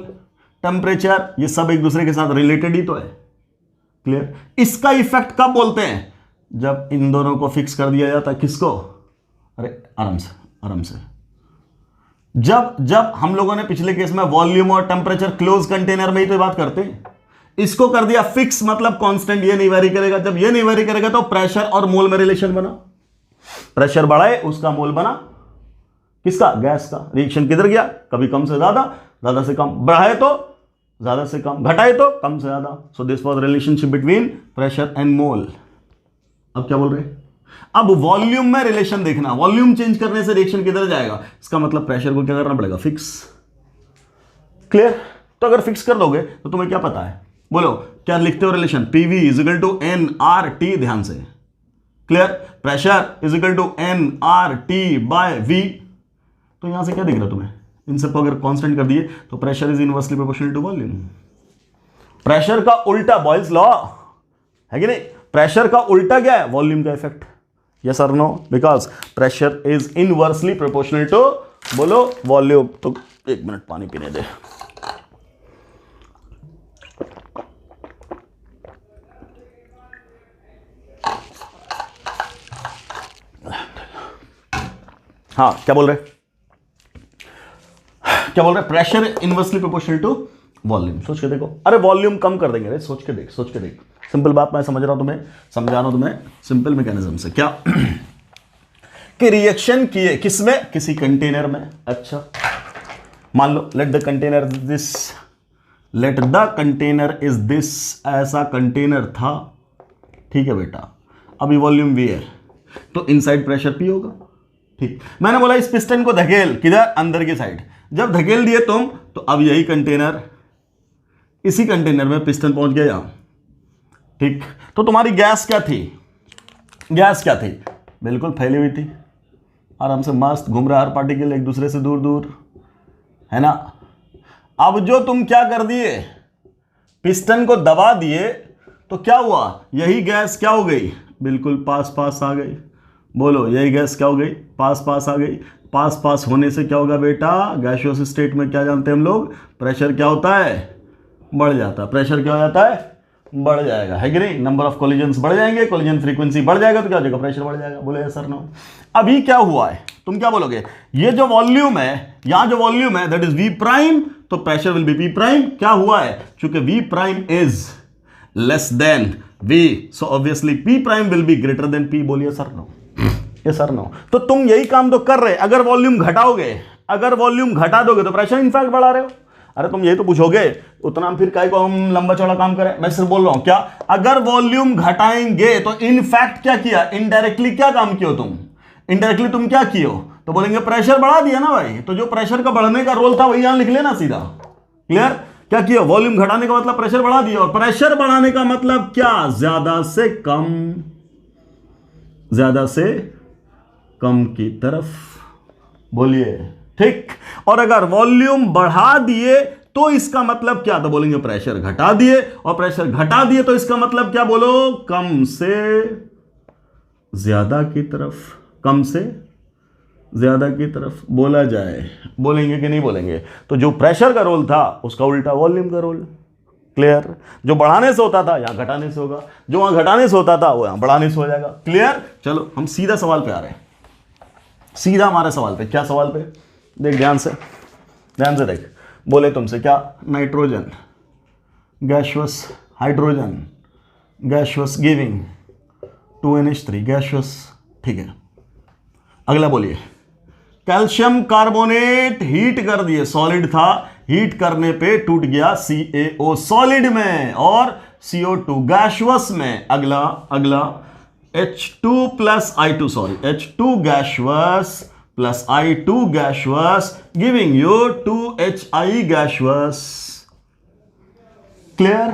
टेम्परेचर, ये सब एक दूसरे के साथ रिलेटेड ही तो है। क्लियर, इसका इफेक्ट कब बोलते हैं, जब इन दोनों को फिक्स कर दिया जाता है। किसको, अरे आराम से जब हम लोगों ने पिछले केस में वॉल्यूम और टेम्परेचर क्लोज कंटेनर में ही तो बात करते हैं, इसको कर दिया फिक्स, मतलब कांस्टेंट, ये नहीं वेरी करेगा। जब ये नहीं वेरी करेगा तो प्रेशर और मोल में रिलेशन बना, प्रेशर बढ़ाए उसका मोल बना, किसका, गैस का। रिएक्शन किधर गया, कभी कम से ज्यादा, ज्यादा से कम, बढ़ाए तो ज्यादा से कम, घटाए तो कम से ज्यादा। So this was relationship between pressure and मोल। अब क्या बोल रहे हैं, अब वॉल्यूम में रिलेशन देखना, वॉल्यूम चेंज करने से रिएक्शन किधर जाएगा, इसका मतलब प्रेशर को क्या करना पड़ेगा, फिक्स। क्लियर, तो अगर फिक्स कर दोगे तो तुम्हें क्या पता है, बोलो क्या लिखते हो, relation PV is equal to nRT, ध्यान से। Clear, pressure is equal to nRT by V। तो यहां से क्या दिख रहा है तुम्हें, इन सबको अगर कांस्टेंट कर दिए तो pressure is inversely proportional to volume. Pressure का उल्टा बॉयल्स लॉ है कि नहीं, प्रेशर का उल्टा क्या है, वॉल्यूम का इफेक्ट। यस और no, because pressure is inversely proportional to, बोलो वॉल्यूम। तो एक मिनट पानी पीने दे। हाँ क्या बोल रहे, pressure inversely proportional to volume. सोच के देखो, अरे वॉल्यूम कम कर देंगे रे, सोच के देख। सिंपल बात मैं समझ रहा हूं तुम्हें, समझा रहा हूं तुम्हें सिंपल मैकेनिज्म से। क्या कि रिएक्शन किए किसमें, किसी कंटेनर में। अच्छा मान लो let the container is this, ऐसा कंटेनर था, ठीक है बेटा, अभी वॉल्यूम V है तो इनसाइड प्रेशर P होगा। ठीक, मैंने बोला इस पिस्टन को धकेल किधर, अंदर की साइड। जब धकेल दिए तुम तो अब यही कंटेनर, इसी कंटेनर में पिस्टन पहुंच गया यहां। ठीक, तो तुम्हारी गैस क्या थी, गैस क्या थी, बिल्कुल फैली हुई थी, आराम से मस्त घूम रहा हर पार्टिकल एक दूसरे से दूर दूर, है ना। अब जो तुम क्या कर दिए, पिस्टन को दबा दिए तो क्या हुआ, यही गैस क्या हो गई, बिल्कुल पास पास आ गई। बोलो, यही गैस क्या हो गई, पास पास आ गई। पास पास होने से क्या होगा बेटा, गैसियस स्टेट में क्या जानते हैं हम लोग, प्रेशर क्या होता है, बढ़ जाता है। प्रेशर क्या हो जाता है, बढ़ जाएगा, है कि नहीं। नंबर ऑफ कोलिजन्स बढ़ जाएंगे, कोलिजन फ्रीक्वेंसी बढ़ जाएगा तो क्या हो जाएगा, प्रेशर बढ़ जाएगा। बोले यस सर नो। अभी क्या हुआ है, तुम क्या बोलोगे, ये जो वॉल्यूम है, यहां जो वॉल्यूम है दैट इज V प्राइम, तो pressure will be P prime. क्या हुआ है, चूंकि V prime is less then V, so obviously P prime will be greater than P। बोलिए सर नो, ये सर नो। तो तुम यही काम तो कर रहे, अगर वॉल्यूम घटाओगे, अगर वॉल्यूम घटा दोगे तो प्रेशर इनफैक्ट बढ़ा रहे हो। अरे तुम यही तो पूछोगे, उतना फिर काहे को हम लंबा चौड़ा काम करें। मैं सिर्फ बोल रहा हूं क्या, अगर वॉल्यूम घटाएंगे तो इनफैक्ट क्या किया, इनडायरेक्टली क्या काम किया तुम, इनडायरेक्टली तुम क्या किए, तो बोलेंगे प्रेशर बढ़ा दिया ना भाई। तो जो प्रेशर का बढ़ने का रोल था वही यहां लिख लेना सीधा। क्लियर, क्या किया, वॉल्यूम घटाने का मतलब प्रेशर बढ़ा दिया, और प्रेशर बढ़ाने का मतलब क्या, ज्यादा से कम, ज्यादा से कम की तरफ। बोलिए ठीक। और अगर वॉल्यूम बढ़ा दिए तो इसका मतलब क्या, तो बोलेंगे प्रेशर घटा दिए, और प्रेशर घटा दिए तो इसका मतलब क्या, बोलो कम से ज्यादा की तरफ, कम से ज्यादा की तरफ बोला जाए। बोलेंगे कि नहीं बोलेंगे। तो जो प्रेशर का रोल था उसका उल्टा वॉल्यूम का रोल। क्लियर, जो बढ़ाने से होता था यहां घटाने से होगा, जो वहां घटाने से होता था वो यहां बढ़ाने से हो जाएगा। क्लियर, चलो हम सीधा सवाल पे आ रहे हैं, सीधा हमारे सवाल पे। क्या सवाल पे, देख ध्यान से, ध्यान से देख। बोले तुमसे क्या, nitrogen gaseous, hydrogen gaseous giving 2NH3 gaseous. ठीक है, अगला बोलिए, कैल्शियम कार्बोनेट हीट कर दिए, सॉलिड था, हीट करने पे टूट गया CaO सॉलिड में और CO2 गैशियस में। अगला अगला H2 plus I2, sorry H2 gaseous plus I2 gaseous giving you 2HI gaseous। Clear,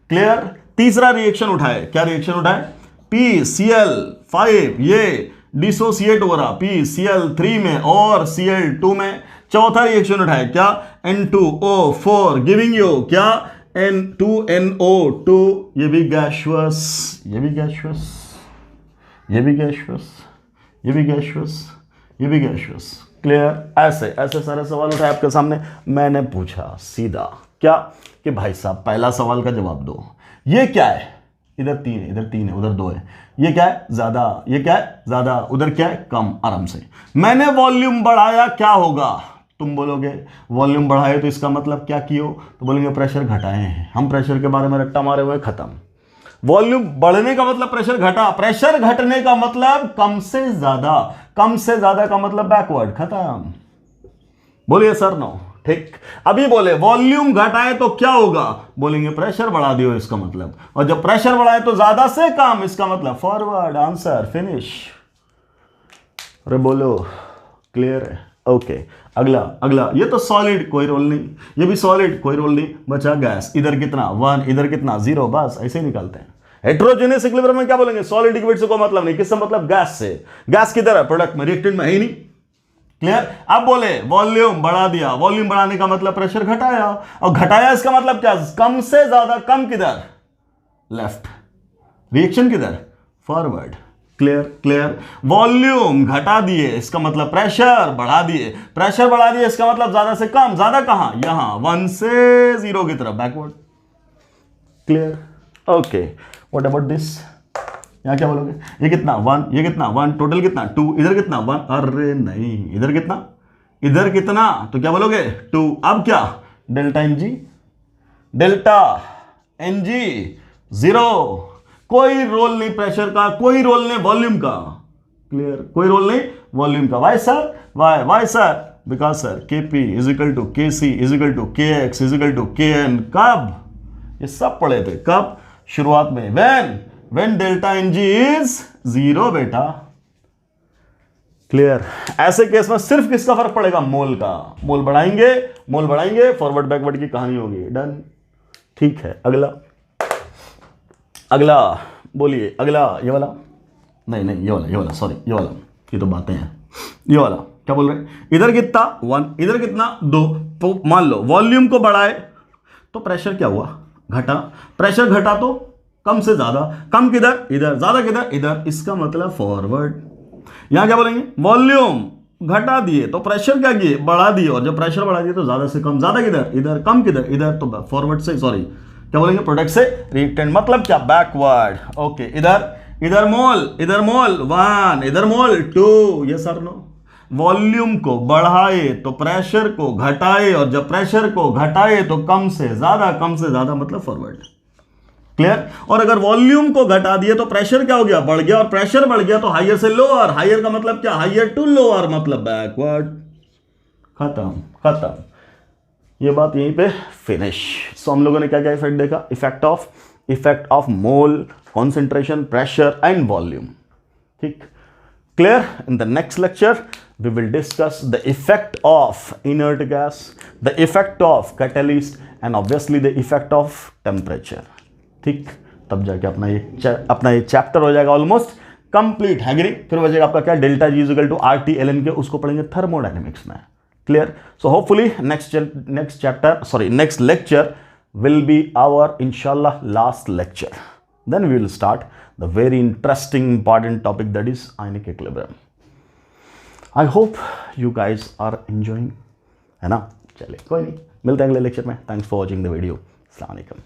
clear. तीसरा रिएक्शन उठाए, क्या रिएक्शन उठाए, PCl5 ये डिसोसिएट हो रहा PCl3 में और Cl2 में। चौथा रिएक्शन उठाए, क्या, N2O4 गिविंग यू क्या, N2NO2, ये भी गैशियस, ये भी गैशियस, ये भी गैशियस, ये भी गैशियस, ये भी गैशियस। क्लियर, ऐसे ऐसे सारे सवाल उठाए आपके सामने। मैंने पूछा सीधा क्या, कि भाई साहब पहला सवाल का जवाब दो। ये क्या है, इधर 3 है, इधर 3 है, उधर 2 है। ये क्या है, ज्यादा, ये क्या है, ज्यादा, उधर क्या है, कम। आराम से, मैंने वॉल्यूम बढ़ाया क्या होगा, तुम बोलोगे वॉल्यूम बढ़ाए तो इसका मतलब क्या कियो, तो बोलेंगे प्रेशर घटाए हैं। हम प्रेशर के बारे में रट्टा मारे हुए, खत्म। वॉल्यूम बढ़ने का मतलब प्रेशर घटा, प्रेशर घटने का मतलब कम से ज्यादा, कम से ज्यादा का मतलब बैकवर्ड, खत्म। बोलिए सर नो। ठीक, अभी बोले वॉल्यूम घटाए तो क्या होगा, बोलेंगे प्रेशर बढ़ा दियो इसका मतलब, और जब प्रेशर बढ़ाए तो ज्यादा से कम, इसका मतलब फॉरवर्ड। Answer finish. अरे बोलो, क्लियर है, ओके। अगला अगला, ये तो सॉलिड, कोई रोल नहीं, ये भी सॉलिड, कोई रोल नहीं, बचा गैस। इधर कितना 1, इधर कितना 0, बस ऐसे ही निकालते हैं। हेटेरोजेनियस इक्विलिब्रियम में क्या बोलेंगे, सॉलिड लिक्विड से कोई मतलब नहीं, किससे मतलब, गैस से। गैस किधर है, प्रोडक्ट में, रिएक्टेंट में है ही नहीं। क्लियर। अब बोले वॉल्यूम बढ़ा दिया, वॉल्यूम बढ़ाने का मतलब प्रेशर घटाया, और घटाया इसका मतलब क्या, कम से ज्यादा, कम किधर, लेफ्ट, रिएक्शन किधर, फॉरवर्ड। Clear, clear. वॉल्यूम घटा दिए इसका मतलब प्रेशर बढ़ा दिए, प्रेशर बढ़ा दिए इसका मतलब ज्यादा से कम, ज्यादा कहां, यहां 1 से 0 की तरफ, backward. Clear, okay. What about this, यहां क्या बोलोगे, ये कितना 1, ये कितना 1, टोटल कितना 2, इधर कितना 1, अरे नहीं, इधर कितना, इधर कितना, तो क्या बोलोगे 2। अब क्या, डेल्टा NG, डेल्टा NG 0, कोई रोल नहीं प्रेशर का, कोई रोल नहीं वॉल्यूम का। क्लियर, कोई रोल नहीं वॉल्यूम का। Why sir, why sir, because sir KP is equal to KC is equal to KX is equal to KN। कब, ये सब पढ़े थे, कब, शुरुआत में, when when delta N G is 0 बेटा। क्लियर। ऐसे केस में सिर्फ किसका फर्क पड़ेगा, मोल का। मोल बढ़ाएंगे फॉरवर्ड बैकवर्ड की कहानी होगी। डन, ठीक है। अगला बोलिए, अगला ये वाला, नहीं ये वाला सॉरी, ये वाला, ये तो बातें हैं। ये वाला क्या बोल रहे हैं, इधर कितना 1, इधर कितना 2। तो मान लो वॉल्यूम को बढ़ाए तो प्रेशर क्या हुआ, घटा। प्रेशर घटा तो कम से ज्यादा, कम किधर, इधर, ज्यादा किधर, इधर। इसका मतलब फॉरवर्ड। यहां क्या बोलेंगे, वॉल्यूम घटा दिए तो प्रेशर क्या किए, बढ़ा दिए, और जब प्रेशर बढ़ा दिए तो ज्यादा से कम, ज्यादा किधर, इधर, कम किधर, इधर। तो फॉरवर्ड से, सॉरी क्या बोलेंगे, प्रोडक्ट से रिएक्टेंट, मतलब क्या, बैकवर्ड। ओके, इधर मोल 1, इधर मोल 2, यस और नो। वॉल्यूम को बढ़ाए तो प्रेशर को घटाए, और जब प्रेशर को घटाए तो कम से ज्यादा, मतलब फॉरवर्ड। क्लियर। और अगर वॉल्यूम को घटा दिए तो प्रेशर क्या हो गया, बढ़ गया, और प्रेशर बढ़ गया तो हायर से लोअर, हायर का मतलब क्या, हायर टू लोअर, मतलब बैकवर्ड। खत्म। ये बात यहीं पे फिनिश। सो हम लोगों ने क्या क्या इफेक्ट देखा, effect of mole, concentration, pressure and volume. ठीक, clear. In the next lecture we will discuss the effect of inert gas, the effect of catalyst, and obviously the effect of temperature. ठीक, तब जाके अपना ये चैप्टर हो जाएगा ऑलमोस्ट कंप्लीट, है कि नहीं। फिर बचेगा आपका क्या, delta g equal to R T L N K, उसको पढ़ेंगे थर्मोडायनेमिक्स में। Clear. So hopefully next lecture will be our inshallah last lecture. Then we will start the very interesting important topic, that is ionic equilibrium. I hope you guys are enjoying, है ना। चलिए कोई नहीं, मिलते हैं अगले लेक्चर में। Thanks for watching the video. अस्सलाम वालेकुम।